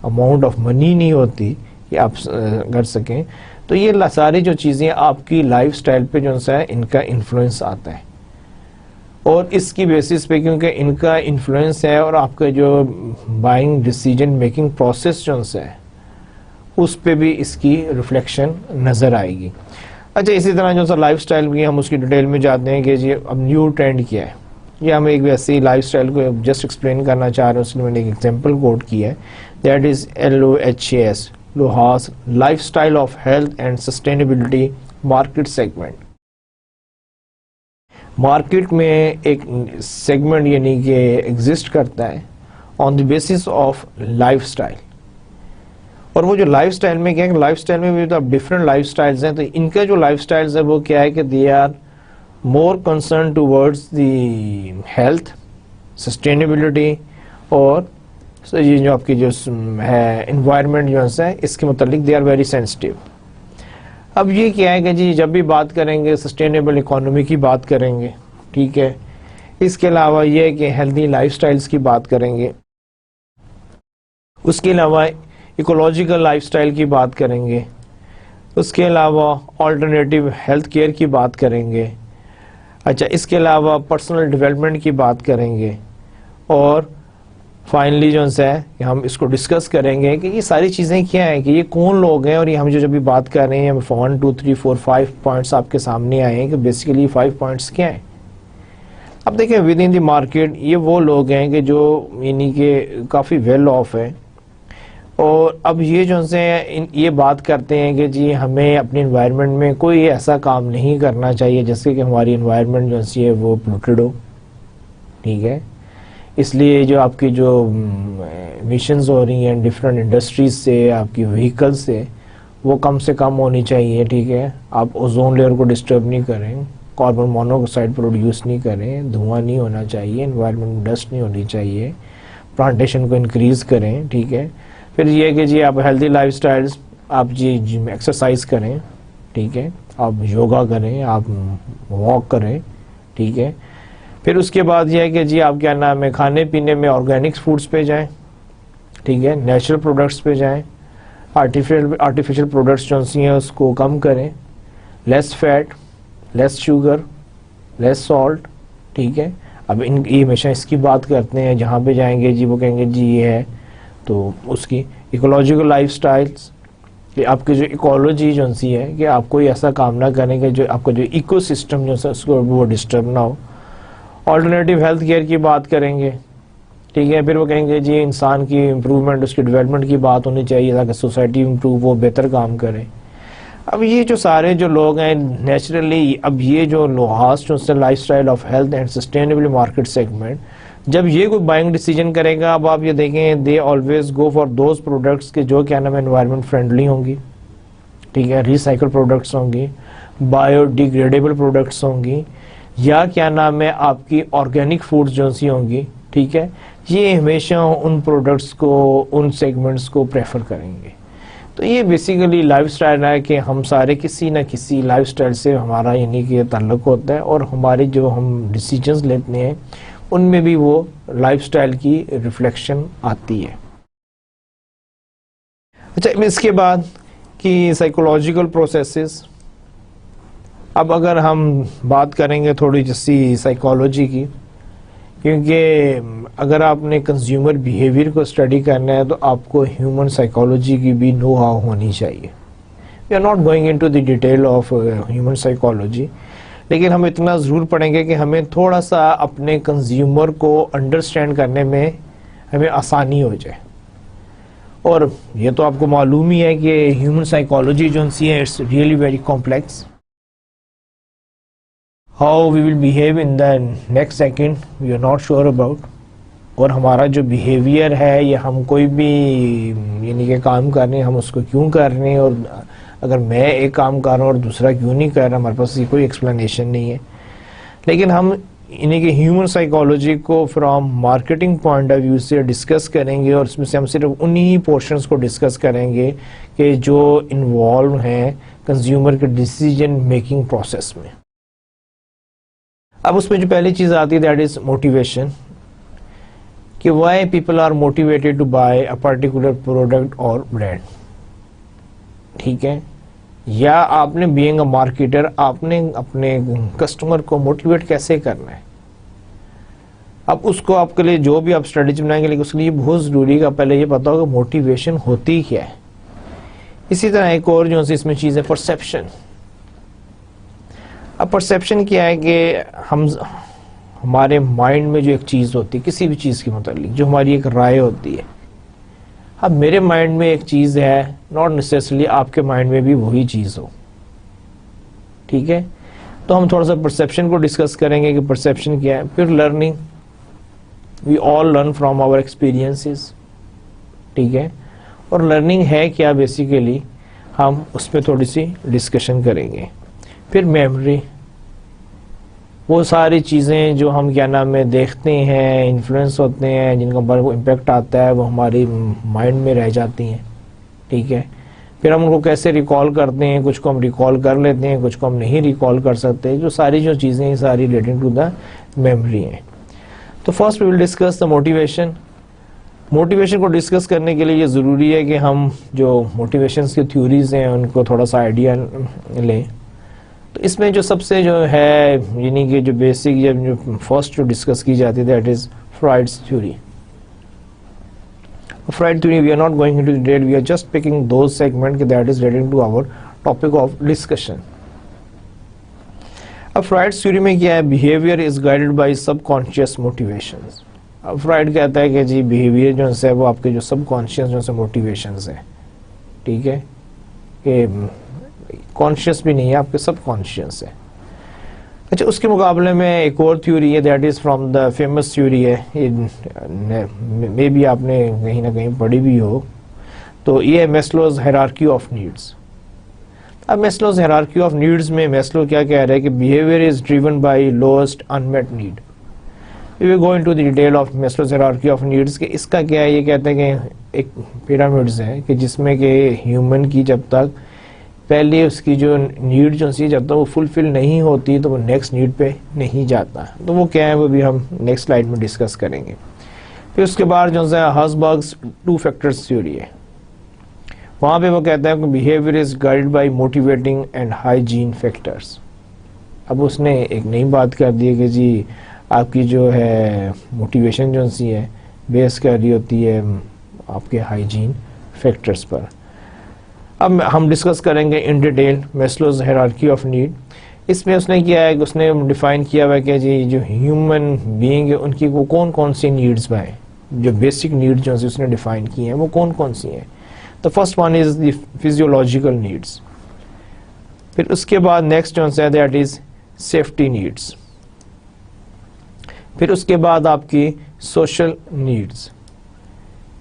اماؤنٹ آف منی نہیں ہوتی کہ آپ کر سکیں. تو یہ ساری جو چیزیں آپ کی لائف سٹائل پہ جو ہے ان کا انفلوئنس آتا ہے، اور اس کی بیسس پہ کیونکہ ان کا انفلوئنس ہے اور آپ کا جو بائنگ ڈیسیجن میکنگ پروسیس جو ہے اس پہ بھی اس کی ریفلیکشن نظر آئے گی. اچھا، اسی طرح جو سا لائف سٹائل کی ہم اس کی ڈیٹیل میں جاتے ہیں کہ جی اب نیو ٹرینڈ کیا ہے. یہ ہم ایک ویسی لائف سٹائل کو جسٹ ایکسپلین کرنا چاہ رہے ہیں، اس میں نے ایک ایگزامپل کوٹ کیا ہے، that is LOHAS، LOHAS lifestyle of health and sustainability market segment. Market میں ایک سیگمنٹ یعنی کہ ایگزسٹ کرتا ہے on the basis of lifestyle. اور وہ جو لائف سٹائل میں کیا ہے، لائف سٹائل میں بھی ڈفرینٹ لائف سٹائلز ہیں. تو ان کا جو لائف سٹائلز ہے وہ کیا ہے کہ they are more concern towards the health, sustainability, اور یہ جو آپ کی جو ہے انوائرمنٹ جو ہے اس کے متعلق دے آر ویری سینسٹیو. اب یہ کیا ہے کہ جی جب بھی بات کریں گے سسٹینیبل اکانومی کی بات کریں گے، ٹھیک ہے، اس کے علاوہ یہ کہ ہیلدی لائف سٹائلز کی بات کریں گے، اس کے علاوہ ایکولوجیکل لائف سٹائل کی بات کریں گے, اس کے علاوہ آلٹرنیٹیو ہیلتھ کیئر کی بات کریں گے, اچھا اس کے علاوہ پرسنل ڈیولپمنٹ کی بات کریں گے, اور فائنلی جو ہے کہ ہم اس کو ڈسکس کریں گے کہ یہ ساری چیزیں کیا ہیں, کہ یہ کون لوگ ہیں, اور یہ ہم جو بھی بات کر رہے ہیں, ہم 1 2 3 4 5 پوائنٹس آپ کے سامنے آئے ہیں کہ بیسیکلی 5 پوائنٹس کیا ہیں. اب دیکھیں ود ان دی مارکیٹ یہ وہ لوگ ہیں کہ جو یعنی کہ کافی ویل آف ہیں, اور اب یہ جو سے یہ بات کرتے ہیں کہ جی ہمیں اپنی انوائرمنٹ میں کوئی ایسا کام نہیں کرنا چاہیے جس سے کہ ہماری انوائرمنٹ جو ہے وہ پولوٹیڈ ہو, ٹھیک ہے. اس لیے جو آپ کی جو ایمیشنز ہو رہی ہیں ڈفرینٹ انڈسٹریز سے, آپ کی وہیکل سے, وہ کم سے کم ہونی چاہیے, ٹھیک ہے. آپ اوزون لیئر کو ڈسٹرب نہیں کریں, کاربن مونوکسائڈ پروڈیوس نہیں کریں, دھواں نہیں ہونا چاہیے, انوائرمنٹ ڈسٹ نہیں ہونی چاہیے, پلانٹیشن کو انکریز کریں, ٹھیک ہے. پھر یہ کہ جی آپ ہیلدی لائف سٹائلز, آپ جی ایکسرسائز کریں, ٹھیک ہے, آپ یوگا کریں, آپ واک کریں, ٹھیک ہے. پھر اس کے بعد یہ ہے کہ جی آپ کیا نام ہے کھانے پینے میں آرگینک فوڈز پہ جائیں, ٹھیک ہے, نیچرل پروڈکٹس پہ جائیں, آرٹیفیشل پروڈکٹس جو ہیں اس کو کم کریں, لیس فیٹ, لیس شوگر, لیس سالٹ, ٹھیک ہے. اب یہ ہمیشہ اس کی بات کرتے ہیں, جہاں پہ جائیں گے جی وہ کہیں گے جی یہ ہے, تو اس کی ایکولوجیکل لائف سٹائلز, کہ آپ کی جو ایکولوجی جو سی ہے کہ آپ کوئی ایسا کام نہ کریں کہ جو آپ کا جو ایکو سسٹم جو ہے اس کو وہ ڈسٹرب نہ ہو. آلٹرنیٹیو ہیلتھ کیئر کی بات کریں گے, ٹھیک ہے. پھر وہ کہیں گے جی انسان کی امپروومنٹ, اس کی ڈیولپمنٹ کی بات ہونی چاہیے تاکہ سوسائٹی امپروو ہو, بہتر کام کرے. اب یہ جو سارے جو لوگ ہیں نیچرلی, اب یہ جو لوہاس جو سے life style of health and sustainable market segment, جب یہ کوئی بائنگ ڈیسیجن کرے گا, اب آپ یہ دیکھیں they always go for those products کے جو کیا نام ہے انوائرمنٹ فرینڈلی ہوں گی, ٹھیک ہے, ریسائیکل پروڈکٹس ہوں گی, بایو ڈیگریڈیبل پروڈکٹس ہوں گی, یا کیا نام ہے آپ کی آرگینک فوڈز جو سی ہوں گی, ٹھیک ہے. یہ ہمیشہ ان پروڈکٹس کو, ان سیگمنٹس کو پریفر کریں گے. تو یہ بیسیکلی لائف سٹائل ہے کہ ہم سارے کسی نہ کسی لائف سٹائل سے ہمارا یعنی کہ تعلق ہوتا ہے, اور ہمارے جو ہم ڈیسیجنز لیتے ہیں ان میں بھی وہ لائف سٹائل کی ریفلیکشن آتی ہے. اچھا اس کے بعد کی سائیکولوجیکل پروسیسز, اب اگر ہم بات کریں گے تھوڑی جیسی سائیکالوجی کی, کیونکہ اگر آپ نے کنزیومر بیہیویئر کو اسٹڈی کرنا ہے تو آپ کو ہیومن سائیکالوجی کی بھی نو ہاؤ ہونی چاہیے. We are not going in to the detail of human psychology, لیکن ہم اتنا ضرور پڑھیں گے کہ ہمیں تھوڑا سا اپنے کنزیومر کو انڈرسٹینڈ کرنے میں ہمیں آسانی ہو جائے. اور یہ تو آپ کو معلوم ہی ہے کہ ہیومن سائیکالوجی جو سی ہے it's really very complex. How we will behave in the next second we are not sure about, اور ہمارا جو بیہیویئر ہے یہ ہم کوئی بھی یعنی کہ کام کر رہے ہیں ہم اس کو کیوں کر رہے ہیں, اور اگر میں ایک کام کر رہا ہوں اور دوسرا کیوں نہیں کر رہا, ہمارے پاس کوئی ایکسپلینیشن نہیں ہے. لیکن ہم یعنی کہ ہیومن سائیکالوجی کو from marketing point of view سے ڈسکس کریں گے, اور اس میں سے ہم صرف انہی پورشنز کو ڈسکس کریں گے کہ جو انوالو ہیں کنزیومر کے ڈیسیجن میکنگ پروسیس میں. اب اس میں جو پہلی چیز آتی ہے دیٹ از موٹیویشن, کہ why people are motivated to buy a particular product اور برانڈ, ٹھیک ہے. یا آپ نے بینگ اے مارکیٹر آپ نے اپنے کسٹمر کو موٹیویٹ کیسے کرنا ہے. اب اس کو آپ کے لیے جو بھی آپ اسٹریٹجی بنائیں گے, لیکن اس کے لیے بہت ضروری ہے پہلے یہ پتا ہوگا موٹیویشن ہوتی کیا ہے. اسی طرح ایک اور جو اس میں چیز ہے پرسیپشن. اب پرسیپشن کیا ہے کہ ہمارے مائنڈ میں جو ایک چیز ہوتی ہے کسی بھی چیز کے متعلق, جو ہماری ایک رائے ہوتی ہے. اب میرے مائنڈ میں ایک چیز ہے, ناٹ نیسیسرلی آپ کے مائنڈ میں بھی وہی چیز ہو, ٹھیک ہے. تو ہم تھوڑا سا پرسیپشن کو ڈسکس کریں گے کہ پرسیپشن کیا ہے. پھر learning, we all learn from our experiences, ٹھیک ہے. اور لرننگ ہے کیا بیسیکلی ہم اس پہ تھوڑی سی ڈسکشن کریں گے. پھر میموری, وہ ساری چیزیں جو ہم کیا نام ہے دیکھتے ہیں, انفلوئنس ہوتے ہیں, جن کا بڑا امپیکٹ آتا ہے, وہ ہماری مائنڈ میں رہ جاتی ہیں, ٹھیک ہے. پھر ہم ان کو کیسے ریکال کرتے ہیں, کچھ کو ہم ریکال کر لیتے ہیں, کچھ کو ہم نہیں ریکال کر سکتے. جو ساری جو چیزیں ہیں ساری ریلیٹنگ ٹو دا میموری ہیں. تو first we will discuss the motivation. Motivation کو ڈسکس کرنے کے لیے یہ ضروری ہے کہ ہم جو موٹیویشنس کی تھیوریز ہیں ان کو تھوڑا سا آئیڈیا لیں. تو اس میں جو سب سے جو ہے یعنی کہ جو بیسک جو فرسٹ جو ڈسکس کی جاتی ہے that is Freud's theory. Freud theory, we are not going into detail, we are just picking those segments that is relating to our topic of discussion. اب Freud's theory میں کیا ہے, behavior is guided by subconscious motivations. اب Freud کہتا ہے کہ جی behavior جو ہے وہ آپ کے جو subconscious جو ہے motivations ہیں, ٹھیک ہے, کہ conscious بھی نہیں ہے, آپ کے subconscious ہے. اچھا اس کے مقابلے میں ایک اور تھیوری ہے that is from the famous theory ہے, میں بھی آپ نے کہیں نہ کہیں پڑھی بھی ہو, تو یہ ہے میسلوز ہیرارکی آف نیڈس. اب میسلوز ہیرارکی آف نیڈس میں میسلو کیا کہہ رہا ہے کہ behaviour is driven by lowest unmet need. We will go into the detail of Maslow's hierarchy of needs کہ اس کا کیا ہے. یہ کہتے ہیں کہ ایک پیرامڈز ہے کہ جس میں کہ ہیومن کی جب تک پہلے اس کی جو نیڈ جو سی جب تک وہ فلفل نہیں ہوتی تو وہ نیکسٹ نیڈ پہ نہیں جاتا. تو وہ کیا ہے وہ بھی ہم نیکسٹ سلائیڈ میں ڈسکس کریں گے. پھر اس کے بعد جو ہے ہرزبرگز 2 فیکٹرز تھیوری ہے, وہاں پہ وہ کہتا ہے کہ behaviour is guide by motivating and hygiene factors. اب اس نے ایک نئی بات کر دی ہے کہ جی آپ کی جو ہے موٹیویشن جو سی ہے بیس کر رہی ہوتی ہے آپ کے ہائیجین فیکٹرز پر. اب ہم ڈسکس کریں گے in detail Maslow's hierarchy of need. اس میں اس نے کیا ہے کہ اس نے ڈیفائن کیا ہوا ہے کہ جی جو ہیومن بینگ ہے ان کی وہ کون کون سی نیڈز ہیں, جو بیسک نیڈ جو اس نے ڈیفائن کی ہیں وہ کون کون سی ہیں. تو first one is the physiological needs. پھر اس کے بعد نیکسٹ جو ہے دیٹ از سیفٹی نیڈس. پھر اس کے بعد آپ کی سوشل نیڈس.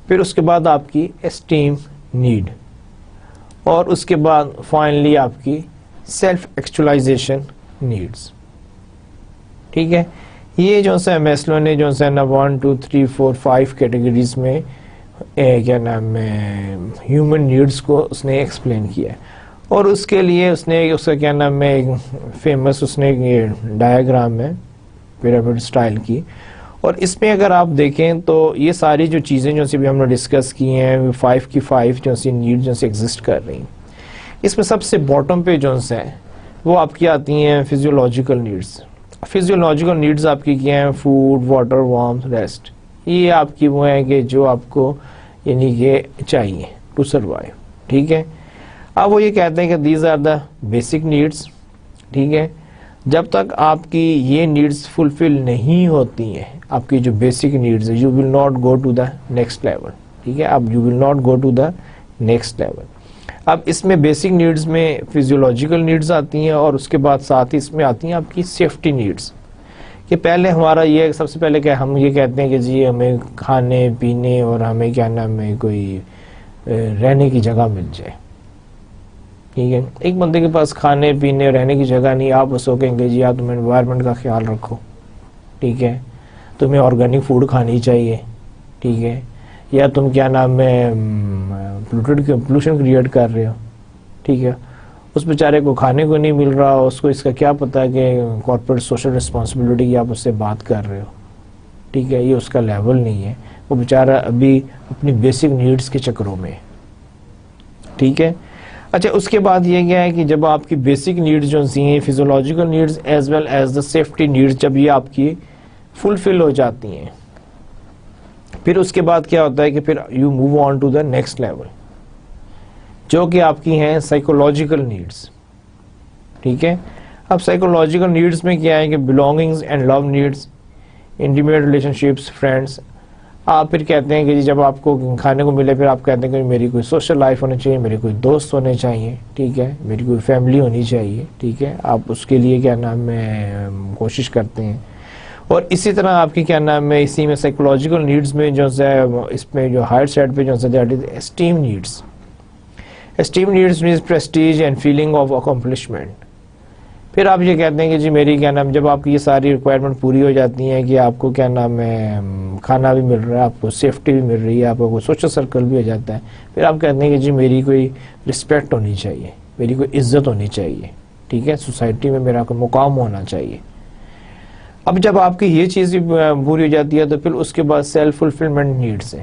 پھر اس کے بعد آپ کی اسٹیم نیڈ. اور اس کے بعد فائنلی آپ کی سیلف ایکچولائزیشن نیڈس. ٹھیک ہے, یہ جو ہے میسلو نے جو ہے نا 1 2 3 4 5 کیٹیگریز میں کیا نام ہے ہیومن نیڈس کو اس نے ایکسپلین کیا ہے. اور اس کے لیے اس نے اس کا کیا نام ہے فیمس اس نے یہ ڈایاگرام ہے پیرامڈ سٹائل کی. اور اس میں اگر آپ دیکھیں تو یہ ساری جو چیزیں جو سی بھی ہم نے ڈسکس کی ہیں 5 کی 5 جو سی نیڈ جو سی ایگزسٹ کر رہی ہیں. اس میں سب سے باٹم پہ جو ہے وہ آپ کی آتی ہیں فزیولوجیکل نیڈس. فزیولوجیکل نیڈس آپ کی کیا ہیں, فوڈ, واٹر, وارمتھ, ریسٹ. یہ آپ کی وہ ہیں کہ جو آپ کو یعنی کہ چاہیے ٹو سروائیو. ٹھیک ہے, اب وہ یہ کہتے ہیں کہ these are the basic needs. ٹھیک ہے, جب تک آپ کی یہ نیڈس فلفل نہیں ہوتی ہیں, آپ کی جو بیسک نیڈس ہے, you will not go to the next level. ٹھیک ہے, اب you will not go to the next level. اب اس میں بیسک نیڈس میں فزیولوجیکل نیڈس آتی ہیں اور اس کے بعد ساتھ ہی اس میں آتی ہیں آپ کی سیفٹی نیڈس. کہ پہلے ہمارا یہ سب سے پہلے کیا ہم یہ کہتے ہیں کہ جی ہمیں کھانے پینے اور ہمیں کیا نام ہے کوئی رہنے کی جگہ مل جائے. ٹھیک ہے, ایک بندے کے پاس کھانے پینے رہنے کی جگہ نہیں, آپ اس کو کہیں گے جی آپ تمہیں انوائرمنٹ کا خیال رکھو. ٹھیک ہے, تمہیں آرگینک فوڈ کھانی چاہیے. ٹھیک ہے, یا تم کیا نام ہے پولوشن کریٹ کر رہے ہو. ٹھیک ہے, اس بیچارے کو کھانے کو نہیں مل رہا, اس کو اس کا کیا پتہ کہ کارپوریٹ سوشل رسپانسبلٹی کی آپ اس سے بات کر رہے ہو. ٹھیک ہے, یہ اس کا لیول نہیں ہے, وہ بیچارہ ابھی اپنی بیسک نیڈس کے چکروں میں. ٹھیک ہے, اچھا اس کے بعد یہ کیا ہے کہ جب آپ کی بیسک نیڈز جو ہیں physiological needs as well as the safety needs جب یہ آپ کی فلفل ہو جاتی ہیں, پھر اس کے بعد کیا ہوتا ہے کہ پھر you move on to the next level جو کہ آپ کی ہیں سائیکولوجیکل نیڈز. ٹھیک ہے, اب سائیکولوجیکل نیڈز میں کیا ہے کہ belongings and love needs, intimate relationships, friends. آپ پھر کہتے ہیں کہ جی جب آپ کو کھانے کو ملے پھر آپ کہتے ہیں کہ میری کوئی سوشل لائف ہونی چاہیے, میرے کوئی دوست ہونے چاہیے. ٹھیک ہے, میری کوئی فیملی ہونی چاہیے. ٹھیک ہے, آپ اس کے لیے کیا نام ہے کوشش کرتے ہیں. اور اسی طرح آپ کی کیا نام ہے اسی میں سائیکولوجیکل نیڈز میں جو ہے اس میں جو ہائر سائڈ پہ جو ہے that is esteem needs. Esteem needs means prestige and feeling of accomplishment. پھر آپ یہ کہتے ہیں کہ جی میری کیا نام جب آپ کی یہ ساری ریکوائرمنٹ پوری ہو جاتی ہیں کہ آپ کو کیا نام ہے کھانا بھی مل رہا ہے, آپ کو سیفٹی بھی مل رہی ہے, آپ کو کوئی سوشل سرکل بھی ہو جاتا ہے, پھر آپ کہتے ہیں کہ جی میری کوئی رسپیکٹ ہونی چاہیے, میری کوئی عزت ہونی چاہیے. ٹھیک ہے, سوسائٹی میں میرا کوئی مقام ہونا چاہیے. اب جب آپ کی یہ چیز پوری ہو جاتی ہے تو پھر اس کے بعد سیلف فلفلمنٹ نیڈس ہیں.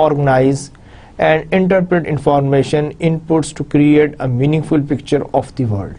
organize and interpret information inputs to create a meaningful picture of the world।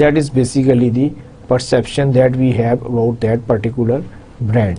That is basically the perception that we have about that particular brand।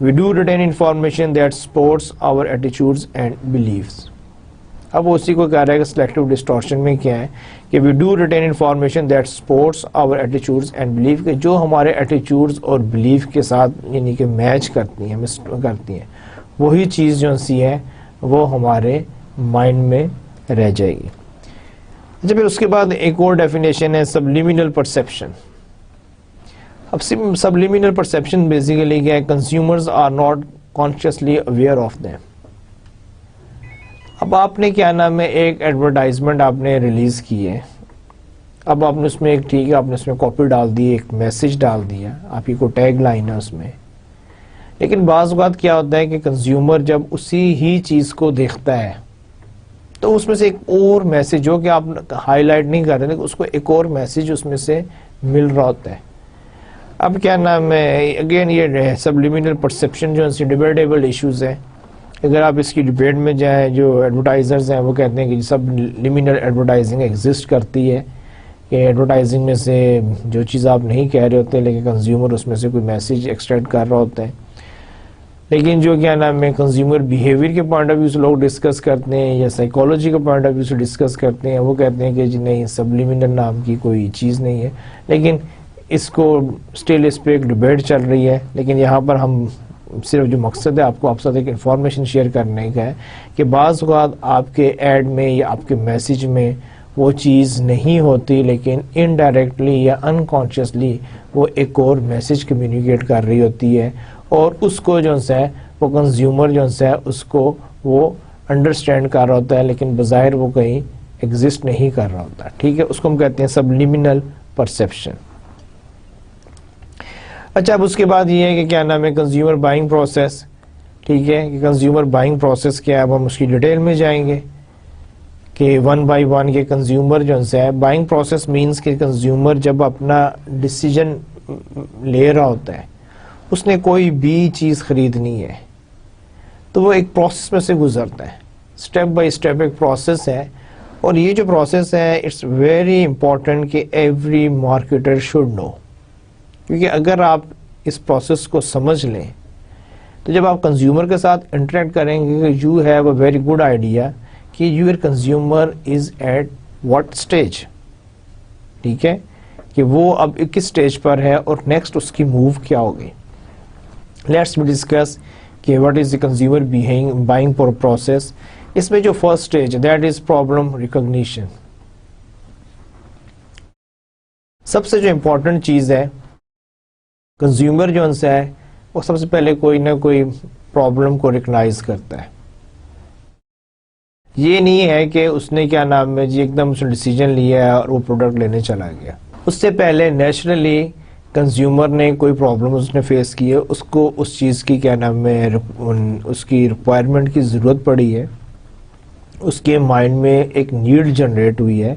we do retain information that supports our attitudes and beliefs। اب وہ اسی کو کہہ رہا ہے کہ selective distortion میں کیا ہے کہ we do retain information that supports our attitudes and belief, کہ جو ہمارے ایٹیچیوڈز اور بلیف کے ساتھ یعنی کہ میچ کرتی ہیں وہی چیز جو سی ہے وہ ہمارے مائنڈ میں رہ جائے گی. اچھا پھر اس کے بعد ایک اور ڈیفینیشن ہے سبلیمینل پرسیپشن. اب سبلیمینل پرسیپشن بیسیکلی کیا ہے، consumers are not consciously aware of them. اب آپ نے کیا نام ہے ایک ایڈورٹائزمنٹ آپ نے ریلیز کی ہے، اب آپ نے اس میں ایک ٹھیک ہے آپ نے اس میں کاپی ڈال دی، ایک میسج ڈال دیا، آپ کی کو ٹیگ لائن ہے اس میں، لیکن بعض اوقات کیا ہوتا ہے کہ کنزیومر جب اسی ہی چیز کو دیکھتا ہے تو اس میں سے ایک اور میسج جو کہ آپ ہائی لائٹ نہیں کر رہے لیکن اس کو ایک اور میسج اس میں سے مل رہا ہوتا ہے. اب کیا نام ہے اگین یہ سبلیمینل پرسیپشن جو ڈیبیٹیبل ایشوز ہے. اگر آپ اس کی ڈبیٹ میں جائیں، جو ایڈورٹائزرز ہیں وہ کہتے ہیں کہ سبلیمینل ایڈورٹائزنگ ایگزسٹ کرتی ہے، کہ ایڈورٹائزنگ میں سے جو چیز آپ نہیں کہہ رہے ہوتے لیکن کنزیومر اس میں سے کوئی میسج ایکسٹریکٹ کر رہا ہوتا ہے. لیکن جو کیا نام ہے کنزیومر بیہیویئر کے پوائنٹ آف ویو سے لوگ ڈسکس کرتے ہیں یا سائیکالوجی کے پوائنٹ آف ویو سے ڈسکس کرتے ہیں، وہ کہتے ہیں کہ جی نہیں سبلیمینل نام کی کوئی چیز نہیں ہے. لیکن اس کو اسٹل اس پہ ایک ڈبیٹ چل رہی ہے. لیکن یہاں پر ہم صرف جو مقصد ہے آپ کو آپ ساتھ ایک انفارمیشن شیئر کرنے کا ہے کہ بعض اوقات آپ کے ایڈ میں یا آپ کے میسج میں وہ چیز نہیں ہوتی لیکن انڈائریکٹلی یا انکانشیسلی وہ ایک اور میسج کمیونیکیٹ کر رہی ہوتی ہے، اور اس کو جو ہے وہ کنزیومر جو ہے اس کو وہ انڈرسٹینڈ کر رہا ہوتا ہے لیکن بظاہر وہ کہیں ایگزسٹ نہیں کر رہا ہوتا. ٹھیک ہے، اس کو ہم کہتے ہیں سبلیمینل پرسیپشن. اچھا اب اس کے بعد یہ ہے کہ کیا نام ہے کنزیومر بائنگ پروسیس. ٹھیک ہے کہ کنزیومر بائنگ پروسیس کیا ہے، اب ہم اس کی ڈیٹیل میں جائیں گے کہ ون بائی ون کے کنزیومر جو ہے بائنگ پروسیس مینس کہ کنزیومر جب اپنا ڈیسیجن لے رہا ہوتا ہے، اس نے کوئی بھی چیز خریدنی ہے تو وہ ایک پروسیس میں سے گزرتا ہے، سٹیپ بائی سٹیپ ایک پروسیس ہے. اور یہ جو پروسیس ہے اٹس ویری امپورٹنٹ کہ ایوری مارکیٹر شوڈ نو، کیونکہ اگر آپ اس پروسیس کو سمجھ لیں تو جب آپ کنزیومر کے ساتھ انٹریکٹ کریں گے کہ you have a very good idea کہ your consumer is at what stage. ٹھیک ہے کہ وہ اب کس اسٹیج پر ہے اور نیکسٹ اس کی موو کیا ہوگی. لیٹس بی ڈسکس کہ what is the consumer buying process. اس میں جو first stage that is problem recognition. سب سے جو امپورٹنٹ چیز ہے کنزیومر جو ان سے ہے وہ سب سے پہلے کوئی نہ کوئی پرابلم کو ریکگنائز کرتا ہے. یہ نہیں ہے کہ اس نے کیا نام ہے جی ایک دم اس نے ڈیسیجن لیا ہے اور وہ پروڈکٹ لینے چلا گیا. اس سے پہلے نیچرلی کنزیومر نے کوئی پرابلم اس نے فیس کی ہے، اس کو اس چیز کی کیا نام ہے اس کی ریکوائرمنٹ کی ضرورت پڑی ہے، اس کے مائنڈ میں ایک نیڈ جنریٹ ہوئی ہے،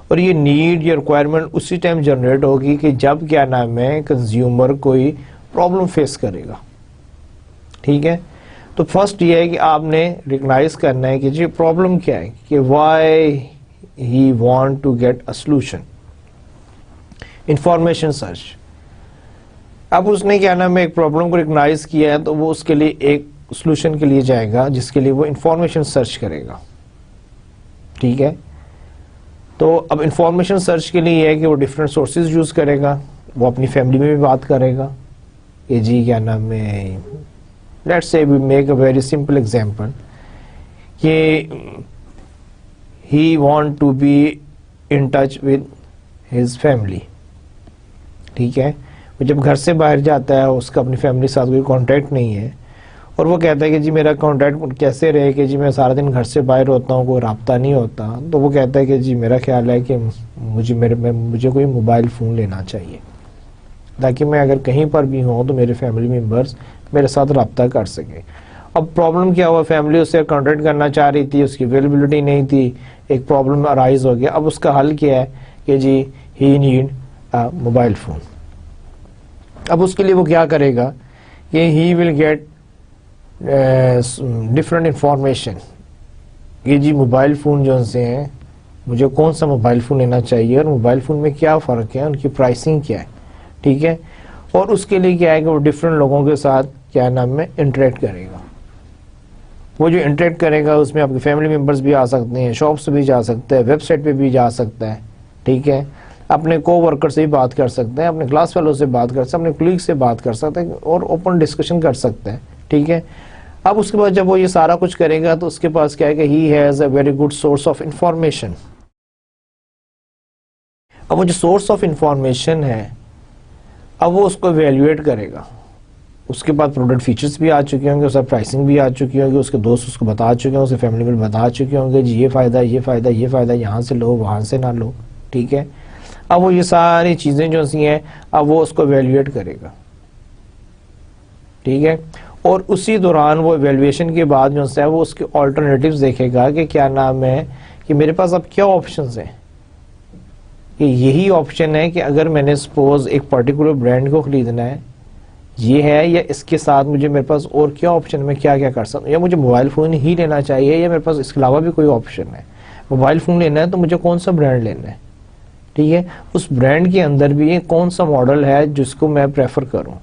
اور یہ نیڈ یا ریکوائرمنٹ اسی ٹائم جنریٹ ہوگی کہ جب کیا نام ہے کنزیومر کوئی پرابلم فیس کرے گا. ٹھیک ہے، تو فرسٹ یہ ہے کہ آپ نے ریکگنائز کرنا ہے کہ جی پرابلم کیا ہے، کہ why he want to get a solution. Information search. اب اس نے کیا نام ہے ایک پرابلم کو ریکگنائز کیا ہے تو وہ اس کے لیے ایک سولوشن کے لیے جائے گا جس کے لیے وہ انفارمیشن سرچ کرے گا. ٹھیک ہے، تو اب انفارمیشن سرچ کے لیے یہ ہے کہ وہ ڈفرینٹ سورسز یوز کرے گا. وہ اپنی فیملی میں بھی بات کرے گا کہ جی کیا نام ہے let's say we make a very simple example کہ he want to be in touch with his family. ٹھیک ہے، وہ جب گھر سے باہر جاتا ہے اس کا اپنی فیملی کے ساتھ کوئی کانٹیکٹ نہیں ہے اور وہ کہتا ہے کہ جی میرا کانٹیکٹ کیسے رہے کہ جی میں سارا دن گھر سے باہر ہوتا ہوں، کوئی رابطہ نہیں ہوتا. تو وہ کہتا ہے کہ جی میرا خیال ہے کہ مجھے کوئی موبائل فون لینا چاہیے تاکہ میں اگر کہیں پر بھی ہوں تو میرے فیملی ممبرز میرے ساتھ رابطہ کر سکیں. اب پرابلم کیا ہوا، فیملی اس سے کانٹیکٹ کرنا چاہ رہی تھی، اس کی اویلیبلٹی نہیں تھی، ایک پرابلم ارائز ہو گیا. اب اس کا حل کیا ہے کہ جی ہی نیڈ موبائل فون. اب اس کے لیے وہ کیا کرے گا کہ ہی ول گیٹ ڈفرینٹ انفارمیشن کہ جی موبائل فون جو سے ہیں مجھے کون سا موبائل فون لینا چاہیے اور موبائل فون میں کیا فرق ہے، ان کی پرائسنگ کیا ہے. ٹھیک ہے، اور اس کے لیے کیا ہے کہ وہ ڈفرینٹ لوگوں کے ساتھ کیا نام میں انٹریکٹ کرے گا. وہ جو انٹریکٹ کرے گا اس میں آپ کے فیملی ممبرس بھی آ سکتے ہیں, شاپ سے بھی جا سکتے ہیں, ویب سائٹ پہ بھی جا سکتا ہے, ٹھیک ہے, اپنے کو ورکر سے بھی بات کر سکتے ہیں, اپنے کلاس فیلو سے بات کر سکتے ہیں, اپنے کولیگ سے بات کر سکتے ہیں اور اوپن ڈسکشن کر سکتے ہیں, ٹھیک ہے. اب اس کے بعد جب وہ یہ سارا کچھ کرے گا تو اس کے پاس کیا ہے کہ he has a very good source of information. اب وہ جو سورس آف انفارمیشن ہے اب وہ اس کو ایویلویٹ کرے گا. اس کے بعد پروڈکٹ فیچرز بھی آ چکے ہوں گے, اس کا پرائسنگ بھی آ چکی ہوگی, اس کے دوست اس کو بتا چکے ہوں, اس کے فیملی ممبر بتا چکے ہوں گے جی یہ فائدہ یہ فائدہ یہ فائدہ, یہاں سے لو وہاں سے نہ لو, ٹھیک ہے. اب وہ یہ ساری چیزیں جو سی ہیں اب وہ اس کو ایویلویٹ کرے گا, ٹھیک ہے. اور اسی دوران وہ ایویلویشن کے بعد جو ہے وہ اس کے آلٹرنیٹیوز دیکھے گا کہ کیا نام ہے کہ میرے پاس اب کیا آپشنز ہیں. کہ یہی آپشن ہے کہ اگر میں نے سپوز ایک پرٹیکولر برانڈ کو خریدنا ہے یہ ہے, یا اس کے ساتھ مجھے میرے پاس اور کیا آپشن, میں کیا کیا کر سکتا ہوں, یا مجھے موبائل فون ہی لینا چاہیے یا میرے پاس اس کے علاوہ بھی کوئی آپشن ہے. موبائل فون لینا ہے تو مجھے کون سا برانڈ لینا ہے, ٹھیک ہے, اس برانڈ کے اندر بھی کون سا ماڈل ہے جس کو میں پریفر کروں,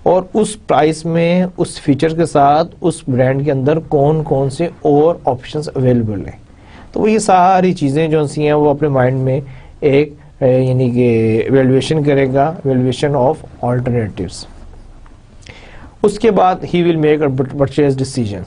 اور اس پرائس میں اس فیچر کے ساتھ اس برانڈ کے اندر کون کون سے اور آپشنز اویلیبل ہیں. تو وہ یہ ساری چیزیں جو سی ہیں وہ اپنے مائنڈ میں ایک یعنی کہ ایویلویشن کرے گا, ایویلویشن آف آلٹرنیٹیوز. اس کے بعد he will make a purchase decision.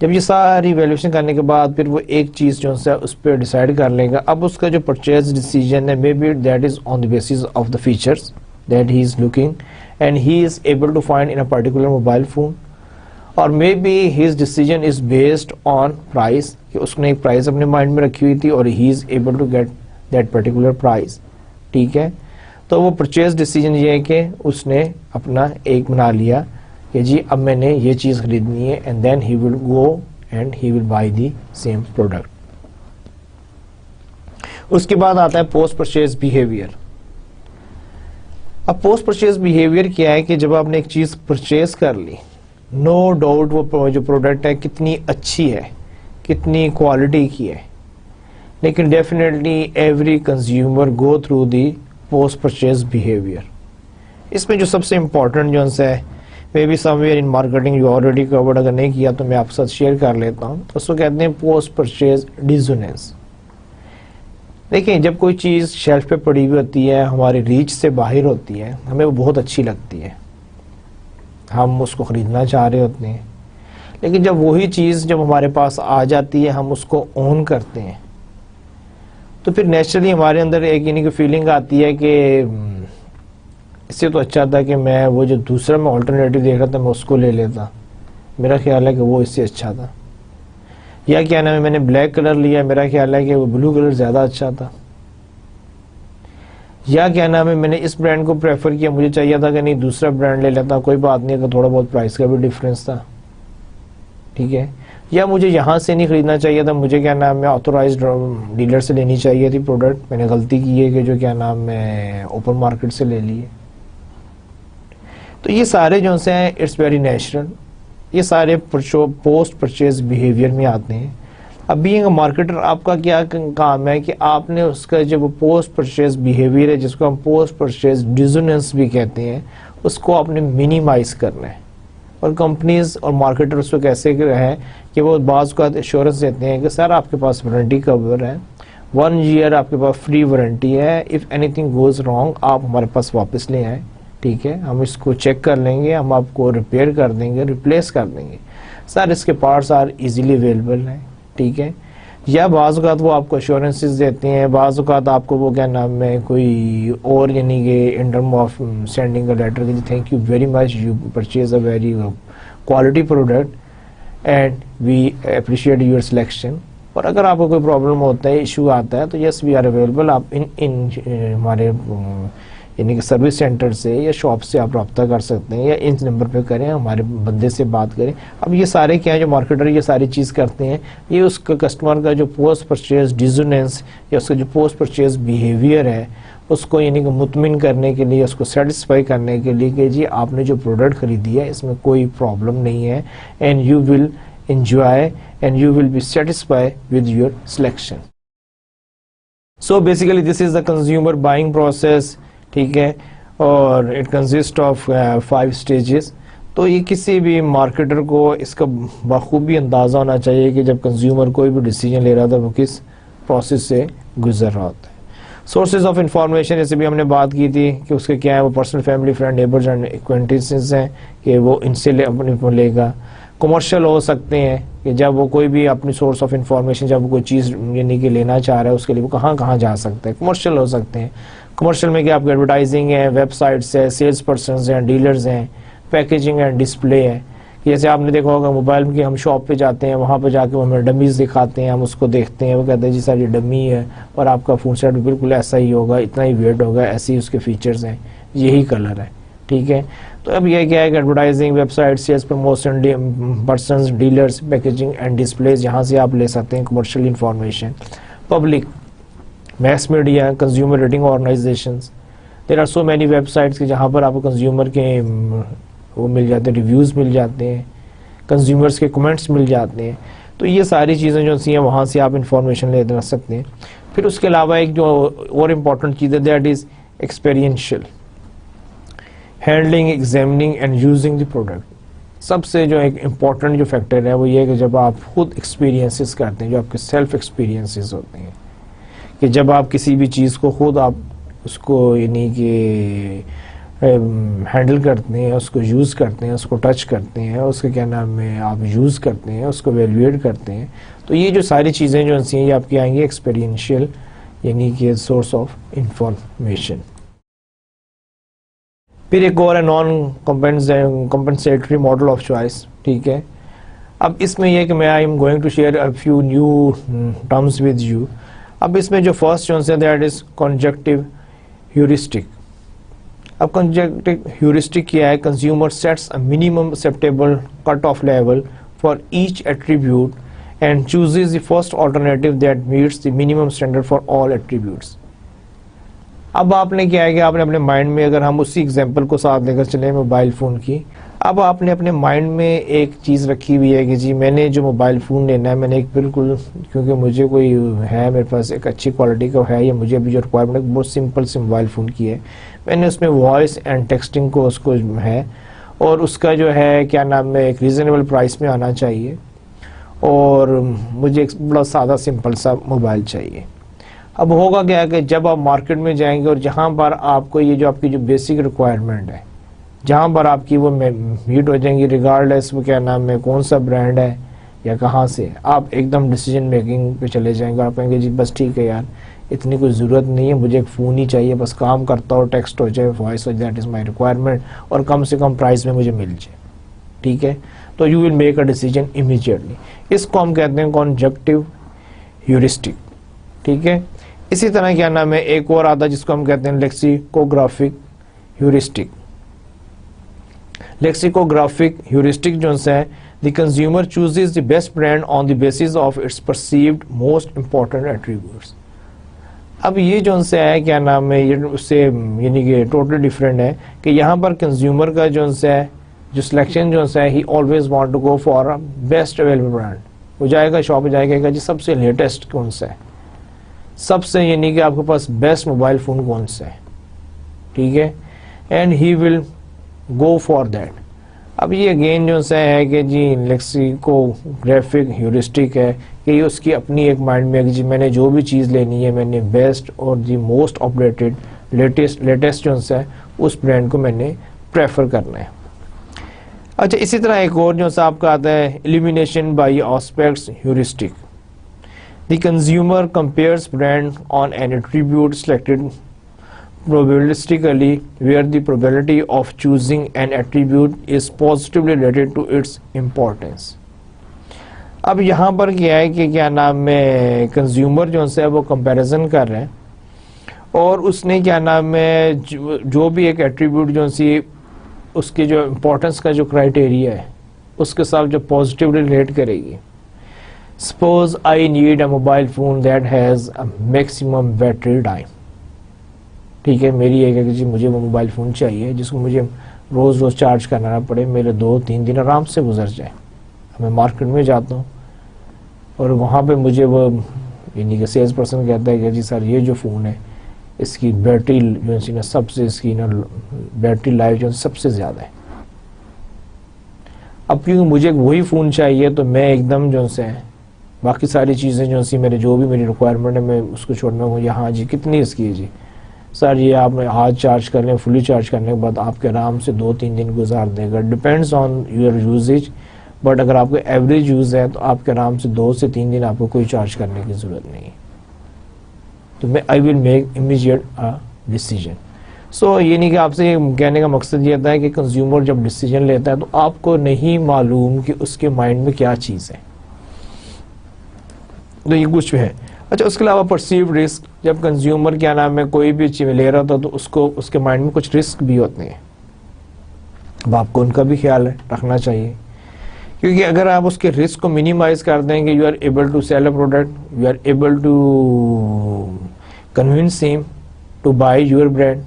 جب یہ ساری ایویلویشن کرنے کے بعد پھر وہ ایک چیز جو ہے اس پہ ڈیسائیڈ کر لے گا. اب اس کا جو پرچیز ڈیسیجن ہے may be that is on the basis of the features that he is looking and he is able to find in a particular mobile phone, or maybe his decision is based on price کہ اس نے ایک price اپنے mind میں رکھی ہوئی تھی اور he is able to get that particular price, ٹھیک ہے. تو وہ پرچیز ڈیسیجن یہ ہے کہ اس نے اپنا ایک بنا لیا کہ جی اب میں نے یہ چیز خریدنی ہے, and then he will go and he will buy the same product. اس کے بعد آتا ہے پوسٹ پرچیز بیہیویئر. اب پوسٹ پرچیز بیہیویئر کیا ہے کہ جب آپ نے ایک چیز پرچیز کر لی, نو ڈاؤٹ وہ جو پروڈکٹ ہے کتنی اچھی ہے, کتنی کوالٹی کی ہے, لیکن definitely every consumer go through the post purchase behaviour. اس میں جو سب سے امپورٹنٹ جو ہے may be somewhere in marketing you already covered, اگر نہیں کیا تو میں آپ کے ساتھ شیئر کر لیتا ہوں. اس کو کہتے ہیں پوسٹ پرچیز ڈیزوننس. دیکھیں جب کوئی چیز شیلف پہ پڑی ہوئی ہوتی ہے, ہماری ریچ سے باہر ہوتی ہے, ہمیں وہ بہت اچھی لگتی ہے, ہم اس کو خریدنا چاہ رہے ہوتے ہیں, لیکن جب وہی چیز جب ہمارے پاس آ جاتی ہے ہم اس کو اون کرتے ہیں تو پھر نیچرلی ہمارے اندر ایک یعنی کہ فیلنگ آتی ہے کہ اس سے تو اچھا تھا کہ میں وہ جو دوسرا میں آلٹرنیٹیو دیکھ رہا تھا میں اس کو لے لیتا, میرا خیال ہے کہ وہ اس سے اچھا تھا. یا کیا نام ہے میں نے بلیک کلر لیا, میرا خیال ہے کہ وہ بلو کلر زیادہ اچھا تھا. یا کیا نام ہے میں نے اس برانڈ کو پریفر کیا, مجھے چاہیے تھا کہ نہیں دوسرا برانڈ لے لیتا, کوئی بات نہیں اگر تھوڑا بہت پرائس کا بھی ڈفرینس تھا, ٹھیک ہے. یا مجھے یہاں سے نہیں خریدنا چاہیے تھا, مجھے کیا نام ہے آتھورائزڈ ڈیلر سے لینی چاہیے تھی پروڈکٹ, میں نے غلطی کی ہے کہ جو کیا نام ہے اوپن مارکیٹ سے لے لیے. تو یہ سارے جو سے ہیں اٹس ویری نیچرل, یہ سارے پوسٹ پرچیز بیہیویئر میں آتے ہیں. اب بینگ اے مارکیٹر آپ کا کیا کام ہے کہ آپ نے اس کا جو پوسٹ پرچیز بیہیویئر ہے جس کو ہم پوسٹ پرچیز ڈیزوننس بھی کہتے ہیں اس کو آپ نے منیمائز کرنا ہے. اور کمپنیز اور مارکیٹر اس کو کیسے ہیں کہ وہ بعض اوقات ایشورنس دیتے ہیں کہ سر آپ کے پاس وارنٹی کور ہے, 1 year آپ کے پاس فری وارنٹی ہے, if any thing goes wrong آپ ہمارے پاس واپس لے آئیں, ٹھیک ہے, ہم اس کو چیک کر لیں گے, ہم آپ کو ریپیئر کر دیں گے, ریپلیس کر دیں گے, سر اس کے پارٹس آر ایزیلی اویلیبل ہیں, ٹھیک ہے. یا بعض اوقات وہ آپ کو ایشورنسز دیتے ہیں, بعض اوقات آپ کو وہ کیا نام ہے کوئی اور یعنی کہ in term of sending a letter کہ thank you very much, you purchase a very quality product and we appreciate your selection. اور اگر آپ کو کوئی پرابلم ہوتا ہے, ایشو آتا ہے تو یس وی آر اویلیبل, آپ ان ہمارے یعنی کہ سروس سینٹر سے یا شاپ سے آپ رابطہ کر سکتے ہیں, یا ان نمبر پہ کریں, ہمارے بندے سے بات کریں. اب یہ سارے کیا ہیں جو مارکیٹر یہ ساری چیز کرتے ہیں, یہ اس کا کسٹمر کا جو پوسٹ پرچیز ڈیزوننس یا اس کا جو پوسٹ پرچیز بیہیویئر ہے اس کو یعنی کہ مطمئن کرنے کے لیے, اس کو سیٹسفائی کرنے کے لیے کہ جی آپ نے جو پروڈکٹ خریدی ہے اس میں کوئی پرابلم نہیں ہے, and you will enjoy and you will be satisfy with your selection. So basically this is the consumer buying process, ٹھیک ہے, اور اٹ کنسسٹ آف 5 stages. تو یہ کسی بھی مارکیٹر کو اس کا بخوبی اندازہ ہونا چاہیے کہ جب کنزیومر کوئی بھی ڈیسیجن لے رہا تھا وہ کس پروسیس سے گزر رہا ہوتا ہے. سورسز آف انفارمیشن جیسے بھی ہم نے بات کی تھی کہ اس کے کیا ہے, وہ personal, family, friend, neighbours and acquaintances ہیں کہ وہ ان سے اپنے لے گا. کمرشل ہو سکتے ہیں کہ جب وہ کوئی بھی اپنی سورس آف انفارمیشن جب وہ کوئی چیز یعنی کہ لینا چاہ رہا ہے اس کے لیے وہ کہاں کہاں جا سکتا ہے. کمرشل ہو سکتے ہیں. کمرشل میں کیا آپ کو ایڈورٹائزنگ ہے, ویب سائٹس ہے, سیلس پرسنز ہیں, ڈیلرز ہیں, پیکیجنگ اینڈ ڈسپلے ہے. جیسے آپ نے دیکھا ہوگا موبائل کی ہم شاپ پہ جاتے ہیں, وہاں پہ جا کے وہ ہمیں ڈمیز دکھاتے ہیں, ہم اس کو دیکھتے ہیں, وہ کہتے ہیں جی سر یہ ڈمی ہے اور آپ کا فون سیٹ بالکل ایسا ہی ہوگا, اتنا ہی ویٹ ہوگا, ایسے ہی اس کے فیچرز ہیں, یہی کلر ہے. ٹھیک ہے, تو اب یہ کیا ہے کہ advertising, website, sales promotion, persons, dealers, packaging and displays, یہاں سے آپ لے سکتے ہیں commercial information. Public, mass media, consumer rating organisations, there are so many web sites کہ جہاں پر آپ کو کنزیومر کے وہ مل جاتے ہیں, ریویوز مل جاتے ہیں, کنزیومرز کے کمنٹس مل جاتے ہیں. تو یہ ساری چیزیں جو سی ہیں وہاں سے آپ انفارمیشن لے سکتے ہیں. پھر اس کے علاوہ ایک جو اور امپورٹنٹ چیز ہے that is experiential handling, examining and using the product. سب سے جو ایک امپورٹنٹ جو فیکٹر ہے وہ یہ ہے کہ جب آپ خود ایکسپیرینسز کرتے ہیں, جو آپ کے سیلف ایکسپیرینسز ہوتے ہیں, کہ جب آپ کسی بھی چیز کو خود آپ اس کو یعنی کہ ہینڈل کرتے ہیں, اس کو یوز کرتے ہیں, اس کو ٹچ کرتے ہیں, اس کے کیا نام ہے آپ یوز کرتے ہیں, اس کو ایویلویٹ کرتے ہیں, تو یہ جو ساری چیزیں جو ہیں یہ آپ کی آئیں گی ایکسپیرینشیل یعنی کہ سورس آف انفارمیشن. پھر ایک اور ہے non compensatory model of choice. ٹھیک ہے, اب اس میں یہ کہ میں I am going to share a few new terms with you. اب اس میں جو فرسٹ جو ہے دیٹ از کنجکٹیو ہیورسٹک. اب کنجکٹیو ہیورسٹک کیا ہے, consumer sets a minimum acceptable cut off level for each attribute and chooses the first alternative that meets the minimum standard for all attributes. اب آپ نے کیا ہے کہ آپ نے اپنے مائنڈ میں, اگر ہم اسی ایگزامپل کو ساتھ لے کر چلیں موبائل فون کی, اب آپ نے اپنے مائنڈ میں ایک چیز رکھی ہوئی ہے کہ جی میں نے جو موبائل فون لینا ہے میں نے ایک بالکل, کیونکہ مجھے کوئی ہے میرے پاس ایک اچھی کوالٹی کا ہے, یا مجھے ابھی جو ریکوائرمنٹ ہے بہت سمپل سے موبائل فون کی ہے, میں نے اس میں وائس اینڈ ٹیکسٹنگ کو اس کو ہے, اور اس کا جو ہے کیا نام ہے ایک ریزنیبل پرائس میں آنا چاہیے, اور مجھے ایک بڑا سادہ سمپل سا موبائل چاہیے. اب ہوگا کیا کہ جب آپ مارکیٹ میں جائیں گے اور جہاں پر آپ کو یہ جو آپ کی جو بیسک ریکوائرمنٹ ہے جہاں پر آپ کی وہ میٹ ہو جائیں گی, ریگارڈلیس وہ کیا نام ہے کون سا برانڈ ہے یا کہاں سے, آپ ایک دم ڈیسیجن میکنگ پہ چلے جائیں گے. آپ کہیں گے جی بس ٹھیک ہے یار, اتنی کوئی ضرورت نہیں ہے, مجھے ایک فون ہی چاہیے, بس کام کرتا ہو, ٹیکسٹ ہو جائے, وائس ہو جائے, دیٹ از مائی ریکوائرمنٹ, اور کم سے کم پرائز میں مجھے مل جائے. ٹھیک ہے, تو you will make a decision immediately. اس کو ہم کہتے ہیں کنجکٹیو ہیورسٹک. ٹھیک ہے, اسی طرح کیا نام ہے ایک اور آتا جس کو ہم کہتے ہیں لیکسیکوگرافک ہیورسٹک. لیکسیکوگرافک ہیورسٹک جو ہے, the consumer chooses the best brand on the basis of its perceived most important attributes. اب یہ جو سے ہے کیا نام ہے یہ اس سے یعنی کہ ٹوٹلی ڈفرینٹ ہے کہ یہاں پر کنزیومر کا جو ہے جو سلیکشن جو ہے he always want to go for best available brand. وہ جائے گا شاپ پہ جائے گا جی سب سے لیٹسٹ کون سا ہے, سب سے یعنی کہ آپ کے پاس بیسٹ موبائل فون کون سا ہے. ٹھیک ہے, and he will go for that. اب یہ اگین جو سا ہے کہ جی لیکسیکوگرافک ہیورسٹک ہے کہ اس کی اپنی ایک مائنڈ میں ہے کہ جی میں نے جو بھی چیز لینی ہے میں نے بیسٹ اور دی موسٹ اپڈیٹڈ لیٹسٹ جو ہے اس برانڈ کو میں نے پریفر کرنا ہے. اچھا, اسی طرح ایک اور جو سا آپ کا آتا ہے elimination by aspects heuristic. The consumer compares brand on an attribute selected probabilistically where the probability of choosing an attribute is positively related to its importance. اب یہاں پر کیا ہے کہ کیا نام ہے کنزیومر جو ہے وہ کمپیریزن کر رہے ہیں, اور اس نے کیا نام ہے جو بھی ایک ایٹریبیوٹ جو سی اس کی جو امپورٹنس کا جو کرائٹیریا ہے اس کے ساتھ جو پازیٹیولی ریلیٹ کرے گی. Suppose I need a mobile phone that has a maximum battery time. ٹھیک ہے, میری ایک ہے کہ جی مجھے وہ موبائل فون چاہیے جس کو مجھے روز روز چارج کرنا نہ پڑے, میرے 2-3 دن آرام سے گزر جائے. میں مارکیٹ میں جاتا ہوں اور وہاں پہ مجھے وہ یعنی کہ سیلس پرسن کہتا ہے کہ جی سر یہ جو فون ہے اس کی بیٹری جو ہے سب سے اس کی نا بیٹری لائف جو سب سے زیادہ ہے. اب کیونکہ مجھے وہی فون چاہیے تو میں ایک دم جو سے باقی ساری چیزیں جو سی میرے جو بھی میری ریکوائرمنٹ ہے میں اس کو چھوڑنا ہوں. ہاں جی کتنی اس کی جی سر یہ آپ ہاتھ چارج کر لیں, فلی چارج کرنے کے بعد آپ کے آرام سے 2-3 دن گزار دے گا, depends on your usage. But اگر آپ کو ایوریج یوز ہے تو آپ کے آرام سے 2 سے 3 دن آپ کو کوئی چارج کرنے کی ضرورت نہیں ہے. تو میں آئی ول میک امیجیٹ ڈیسیجن. سو یہ نہیں کہ آپ سے کہنے کا مقصد یہ تھا کہ کنزیومر جب ڈیسیجن لیتا ہے تو آپ کو نہیں معلوم کہ اس کے مائنڈ میں کیا چیز ہے, تو یہ کچھ ہے. اچھا اس کے علاوہ پرسیو رسک, جب کنزیومر کیا نام ہے کوئی بھی چیز لے رہا تھا تو اس کے مائنڈ میں کچھ رسک بھی ہوتے ہیں. اب آپ کو ان کا بھی خیال رکھنا چاہیے, کیونکہ اگر آپ اس کے رسک کو منیمائز کر دیں گے, you are able to sell a product, you are able to convince him to buy your brand.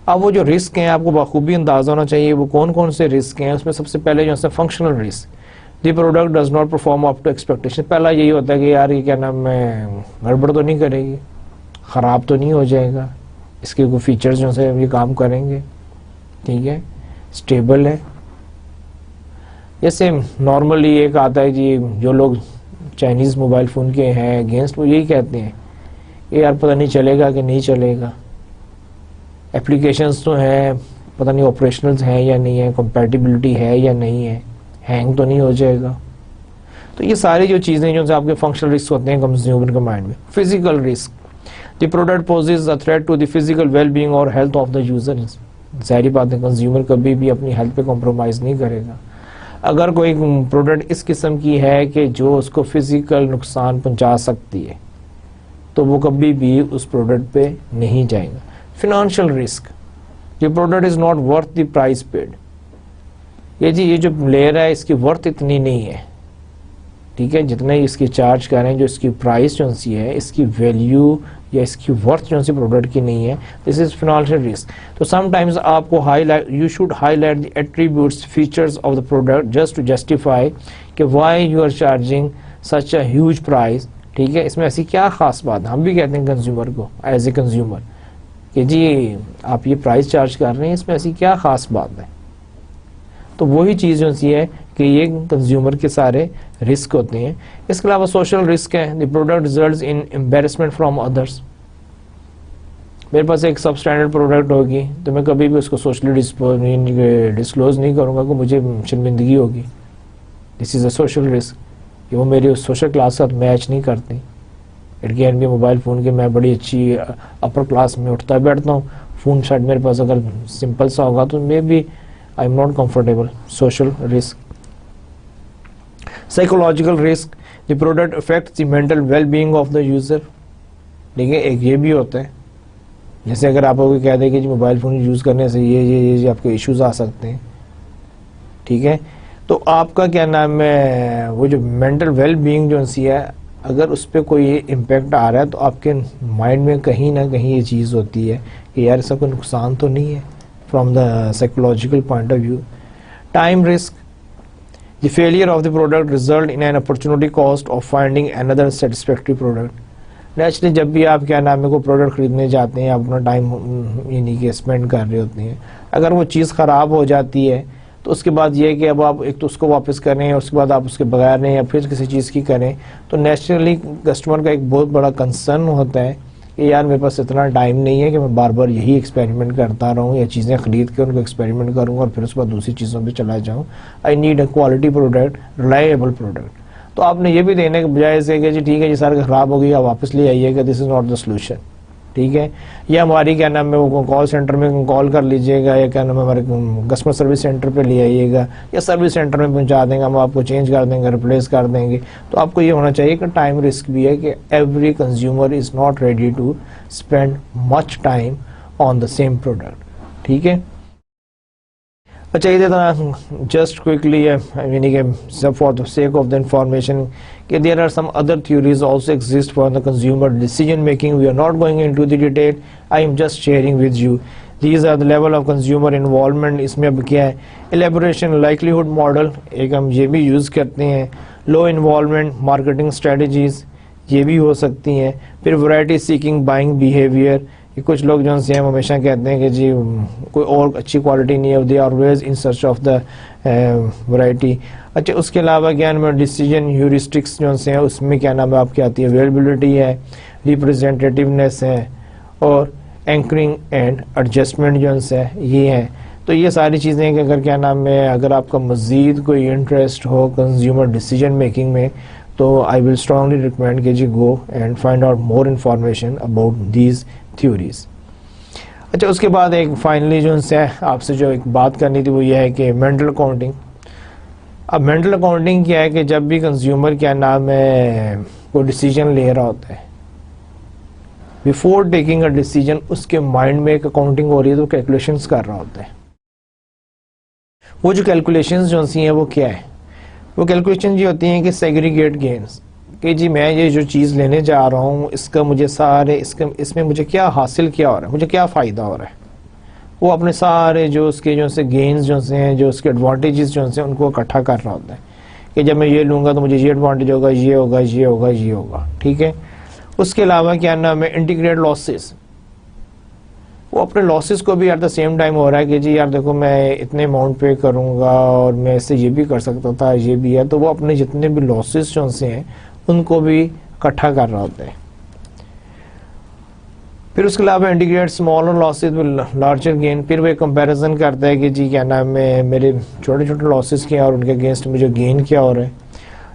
اب وہ جو رسک ہیں آپ کو بخوبی اندازہ ہونا چاہیے وہ کون کون سے رسک ہیں. اس میں سب سے پہلے جو ہے functional risk, the product does not perform up to expectation. پہلا یہی ہوتا ہے کہ یار یہ کیا نام ہے گڑبڑ تو نہیں کرے گی, خراب تو نہیں ہو جائے گا, اس کے کوئی فیچرز جو سے یہ کام کریں گے, ٹھیک ہے, اسٹیبل ہے. جیسے نارملی ایک آتا ہے جی جو لوگ چائنیز موبائل فون کے ہیں اگینسٹ وہ یہی کہتے ہیں کہ یار پتہ نہیں چلے گا کہ نہیں چلے گا, اپلیکیشنز تو ہیں پتہ نہیں آپریشنلز ہیں یا نہیں ہے, کمپیٹیبلٹی ہے یا نہیں ہے, ہینگ تو نہیں ہو جائے گا. تو یہ ساری جو چیزیں جو آپ کے فنکشنل رسک ہوتے ہیں کنزیومر کے مائنڈ میں. Physical risk, the product poses a threat to the physical well being اور ہیلتھ آف دا یوزر. ظاہری بات ہے کنزیومر کبھی بھی اپنی ہیلتھ پہ کمپرومائز نہیں کرے گا. اگر کوئی پروڈکٹ اس قسم کی ہے کہ جو اس کو فزیکل نقصان پہنچا سکتی ہے تو وہ کبھی بھی اس پروڈکٹ پہ نہیں جائے گا. فنانشل رسک, یہ product is not worth the price paid. یہ جو لے رہا ہے اس کی ورتھ اتنی نہیں ہے, ٹھیک ہے, جتنا ہی اس کی چارج کریں جو اس کی پرائز جو سی ہے اس کی ویلیو یا اس کی ورتھ جو سی پروڈکٹ کی نہیں ہے. This is financial risk. تو سم ٹائمز آپ کو you should highlight the attributes features of the product just to justify کہ why you are charging such a huge price. ٹھیک ہے, اس میں ایسی کیا خاص بات ہے. ہم بھی کہتے ہیں کنزیومر کو ایز اے کنزیومر کہ جی آپ یہ پرائز چارج کر رہے ہیں اس میں ایسی کیا خاص بات ہے. تو وہی چیز جو سی ہے کہ یہ کنزیومر کے سارے رسک ہوتے ہیں. اس کے علاوہ سوشل رسک ہے, the product results in embarrassment from others. میرے پاس ایک سب اسٹینڈرڈ پروڈکٹ ہوگی تو میں کبھی بھی اس کو سوشلی ڈسکلوز نہیں کروں گا کہ مجھے شرمندگی ہوگی. دس از اے سوشل رسک کہ وہ میری سوشل کلاس کے ساتھ میچ نہیں کرتی. It can be mobile phone کے میں بڑی اچھی اپر کلاس میں اٹھتا بیٹھتا ہوں, فون شاید میرے پاس اگر سمپل سا ہوگا تو may be I am not comfortable. Social risk. Psychological risk, the product affect the mental well being of the user. دیکھیں ایک یہ بھی ہوتا ہے جیسے اگر آپ کو کہہ دیں کہ جی موبائل فون یوز کرنے سے یہ آپ کے ایشوز آ سکتے ہیں, ٹھیک ہے, تو آپ کا کیا نام ہے وہ جو مینٹل ویل بینگ جو سی ہے اگر اس پہ کوئی امپیکٹ آ رہا ہے تو آپ کے مائنڈ میں کہیں نہ کہیں یہ چیز ہوتی ہے کہ یار اس کا کوئی نقصان تو نہیں ہے from the psychological point of view. Time risk, the failure of the product result in an opportunity cost of finding another satisfactory product. Naturally جب بھی آپ کیا نام ہے کوئی پروڈکٹ خریدنے جاتے ہیں آپ اپنا ٹائم یعنی کہ اسپینڈ کر رہے ہوتے ہیں, اگر وہ چیز خراب ہو جاتی ہے تو اس کے بعد یہ کہ اب آپ ایک تو اس کو واپس کریں, اس کے بعد آپ اس کے بغیر نہیں یا پھر کسی چیز کی کریں, تو نیچرلی کسٹمر کا ایک بہت بڑا کنسرن ہوتا ہے کہ یار میرے پاس اتنا ٹائم نہیں ہے کہ میں بار بار یہی ایکسپیریمنٹ کرتا رہوں یا چیزیں خرید کے ان کو ایکسپیریمنٹ کروں اور پھر اس کے بعد دوسری چیزوں پہ چلا جاؤں. I need a quality product, reliable product. تو آپ نے یہ بھی دینے کے بجائے سے کہ جی ٹھیک ہے جی سر خراب ہو گئی آپ واپس لے آئیے گا, دس از ناٹ دا سولوشن. ٹھیک ہے, یا ہماری کیا نام ہے وہ کال سینٹر میں کال کر لیجیے گا یا کیا نام ہے ہمارے کسٹمر سروس سینٹر پہ لے آئیے گا یا سروس سینٹر میں پہنچا دیں گے, ہم آپ کو چینج کر دیں گے, ریپلیس کر دیں گے. تو آپ کو یہ ہونا چاہیے کہ ٹائم رسک بھی ہے کہ every consumer is not ready to spend much time on the same product. ٹھیک ہے. اچھا یہ دیتا جسٹ کوئکلی یعنی کہ for the sake of the information کہ there are some other theories also exist for the consumer decision making. We are not going in to the detail, I am just sharing with you. These are the level of consumer involvement. اس میں اب کیا ہے elaboration likelihood model, ایک ہم یہ بھی use کرتے ہیں. لو انوالومنٹ مارکیٹنگ اسٹریٹجیز یہ بھی ہو سکتی ہیں. پھر ورائٹی سیکنگ بائنگ بیہیویئر کہ کچھ لوگ جو ہیں ہمیشہ کہتے ہیں کہ جی کوئی اور اچھی کوالٹی نہیں ہے, they are always in search of the variety. اچھا اس کے علاوہ کیا نام ہے ڈیسیجن ہیورسٹکس جو ہیں اس میں کیا نام ہے آپ کی آتی ہے اویلیبلٹی ہے, ریپرزینٹیونیس ہے, اور اینکرنگ اینڈ ایڈجسٹمنٹ جو ہے یہ ہیں. تو یہ ساری چیزیں کہ اگر کیا نام ہے اگر آپ کا مزید کوئی انٹرسٹ ہو کنزیومر ڈیسیجن میکنگ میں تو آئی ول اسٹرانگلی ریکمینڈ کہ جی go and find out more information about these theories. اچھا اس کے بعد ایک فائنلی جو ہے آپ سے جو ایک بات کرنی تھی وہ یہ ہے کہ مینٹل اکاؤنٹنگ. اب مینٹل اکاؤنٹنگ کیا ہے کہ جب بھی کنزیومر کیا نام ہے کوئی ڈیسیجن لے رہا ہوتا ہے, بیفور ٹیکنگ اے ڈیسیجن اس کے مائنڈ میں ایک اکاؤنٹنگ ہو رہی ہے تو کیلکولیشنز کر رہا ہوتا ہے. وہ جو کیلکولیشنز جو ہیں وہ کیا ہے, وہ کیلکولیشن یہ ہوتی ہیں کہ سیگریگیٹ گینز, کہ جی میں یہ جو چیز لینے جا رہا ہوں اس کا مجھے سارے اس میں مجھے کیا حاصل کیا ہو رہا ہے, مجھے کیا فائدہ ہو رہا ہے. وہ اپنے سارے جو اس کے جو سے گینز جو ہیں جو اس کے ایڈوانٹیجز جو ہیں ان کو اکٹھا کر رہا ہوتا ہے کہ جب میں یہ لوں گا تو مجھے یہ ایڈوانٹیج ہوگا, یہ ہوگا, یہ ہوگا, یہ ہوگا. ٹھیک ہے. اس کے علاوہ کیا نام ہے انٹیگریٹ لاسز, وہ اپنے لاسز کو بھی ایٹ دا سیم ٹائم ہو رہا ہے کہ جی یار دیکھو میں اتنے اماؤنٹ پے کروں گا اور میں اس سے یہ بھی کر سکتا تھا, یہ بھی ہے. تو وہ اپنے جتنے بھی لاسز جو سے ہیں ان کو بھی اکٹھا کر رہا ہوتا ہے. پھر اس کے علاوہ integrate smaller losses with larger gain, پھر وہ ایک کمپیریزن کرتا ہے کہ جی کیا نام ہے میرے چھوٹے چھوٹے لاسز کیا اور ان کے اگینسٹ مجھے گین کیا ہو رہا ہے,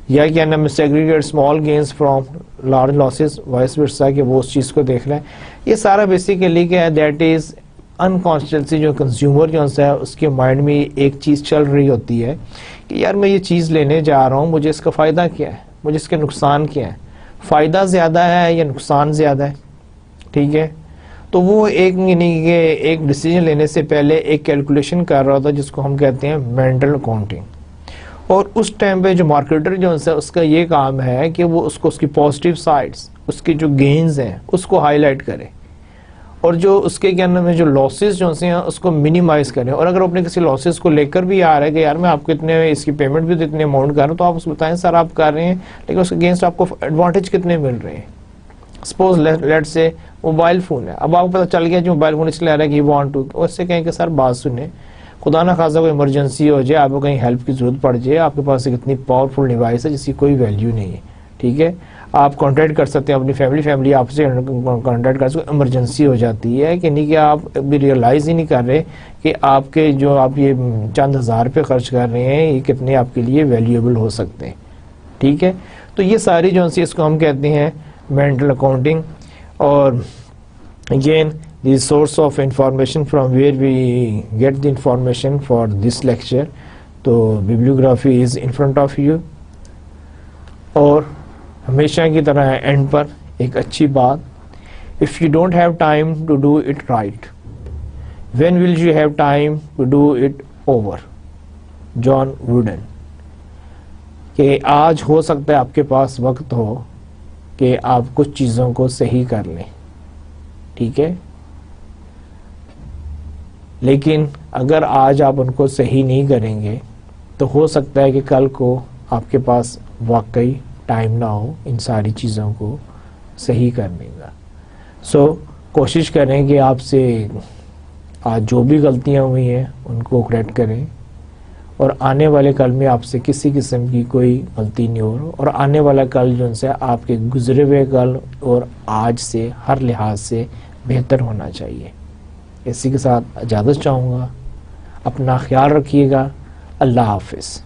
یا کیا نام ہے segregate small gains from large losses vice versa, کہ وہ اس چیز کو دیکھ رہا ہے. یہ سارا بیسیکلی کیا ہے دیٹ از انکانشیسلی جو کنزیومر جو ہے اس کے مائنڈ میں ایک چیز چل رہی ہوتی ہے کہ یار میں یہ چیز لینے جا رہا ہوں, مجھے اس کا فائدہ کیا ہے, مجھے اس کے نقصان کیا ہے, فائدہ زیادہ ہے یا نقصان زیادہ ہے. ٹھیک ہے. تو وہ ایک یعنی کہ ایک ڈیسیجن لینے سے پہلے ایک کیلکولیشن کر رہا ہوتا ہے جس کو ہم کہتے ہیں مینٹل اکاؤنٹنگ. اور اس ٹائم پہ جو مارکیٹر جو ہے اس کا یہ کام ہے کہ وہ اس کو اس کی پازیٹیو سائڈس, اس کے جو گینز ہیں اس کو ہائی لائٹ کرے, اور جو اس کے کیا نام ہے جو لاسز جو ہیں اس کو منیمائز کریں. اور اگر اپنے کسی لاسز کو لے کر بھی آ رہا ہے کہ یار میں آپ کو اتنے اس کی پیمنٹ بھی اتنے اماؤنٹ کر رہا ہوں, تو آپ اس کو بتائیں سر آپ کر رہے ہیں لیکن اس کے اگینسٹ آپ کو ایڈوانٹیج کتنے مل رہے ہیں. سپوز لیٹ سے موبائل فون ہے, اب آپ کو پتہ چل گیا جو موبائل فون اس لیے آ رہا ہے کہ وانٹ ٹو, اس سے کہیں کہ سر بات سنیں, خدا نہ خاصا کوئی ایمرجنسی ہو جائے, آپ کو کہیں ہیلپ کی ضرورت پڑ جائے, آپ کے پاس ایک اتنی پاورفل ڈیوائس ہے جس کی کوئی ویلیو نہیں ہے. ٹھیک ہے. آپ کانٹیکٹ کر سکتے ہیں اپنی فیملی آپ سے کانٹیکٹ کر سکتے, ایمرجنسی ہو جاتی ہے کہ نہیں کہ آپ ابھی ریئلائز ہی نہیں کر رہے کہ آپ کے جو آپ یہ چند ہزار پہ خرچ کر رہے ہیں یہ کتنے آپ کے لیے ویلیوبل ہو سکتے ہیں. ٹھیک ہے. تو یہ ساری جو ہے اس کو ہم کہتے ہیں مینٹل اکاؤنٹنگ. اور again the source of information from where we get the information for this lecture, تو bibliography is in front of you. اور ہمیشہ کی طرح اینڈ پر ایک اچھی بات, if you don't have time to do it right, when will you have time to do it over? John Wooden. کہ آج ہو سکتا ہے آپ کے پاس وقت ہو کہ آپ کچھ چیزوں کو صحیح کر لیں. ٹھیک ہے. لیکن اگر آج آپ ان کو صحیح نہیں کریں گے تو ہو سکتا ہے کہ کل کو آپ کے پاس واقعی ٹائم نہ ہو ان ساری چیزوں کو صحیح کرنے کا. سو کوشش کریں کہ آپ سے آج جو بھی غلطیاں ہوئی ہیں ان کو کریکٹ کریں, اور آنے والے کل میں آپ سے کسی قسم کی کوئی غلطی نہیں ہو, اور آنے والا کل جو ہے آپ کے گزرے ہوئے کل اور آج سے ہر لحاظ سے بہتر ہونا چاہیے. اسی کے ساتھ اجازت چاہوں گا. اپنا خیال رکھیے گا. اللہ حافظ.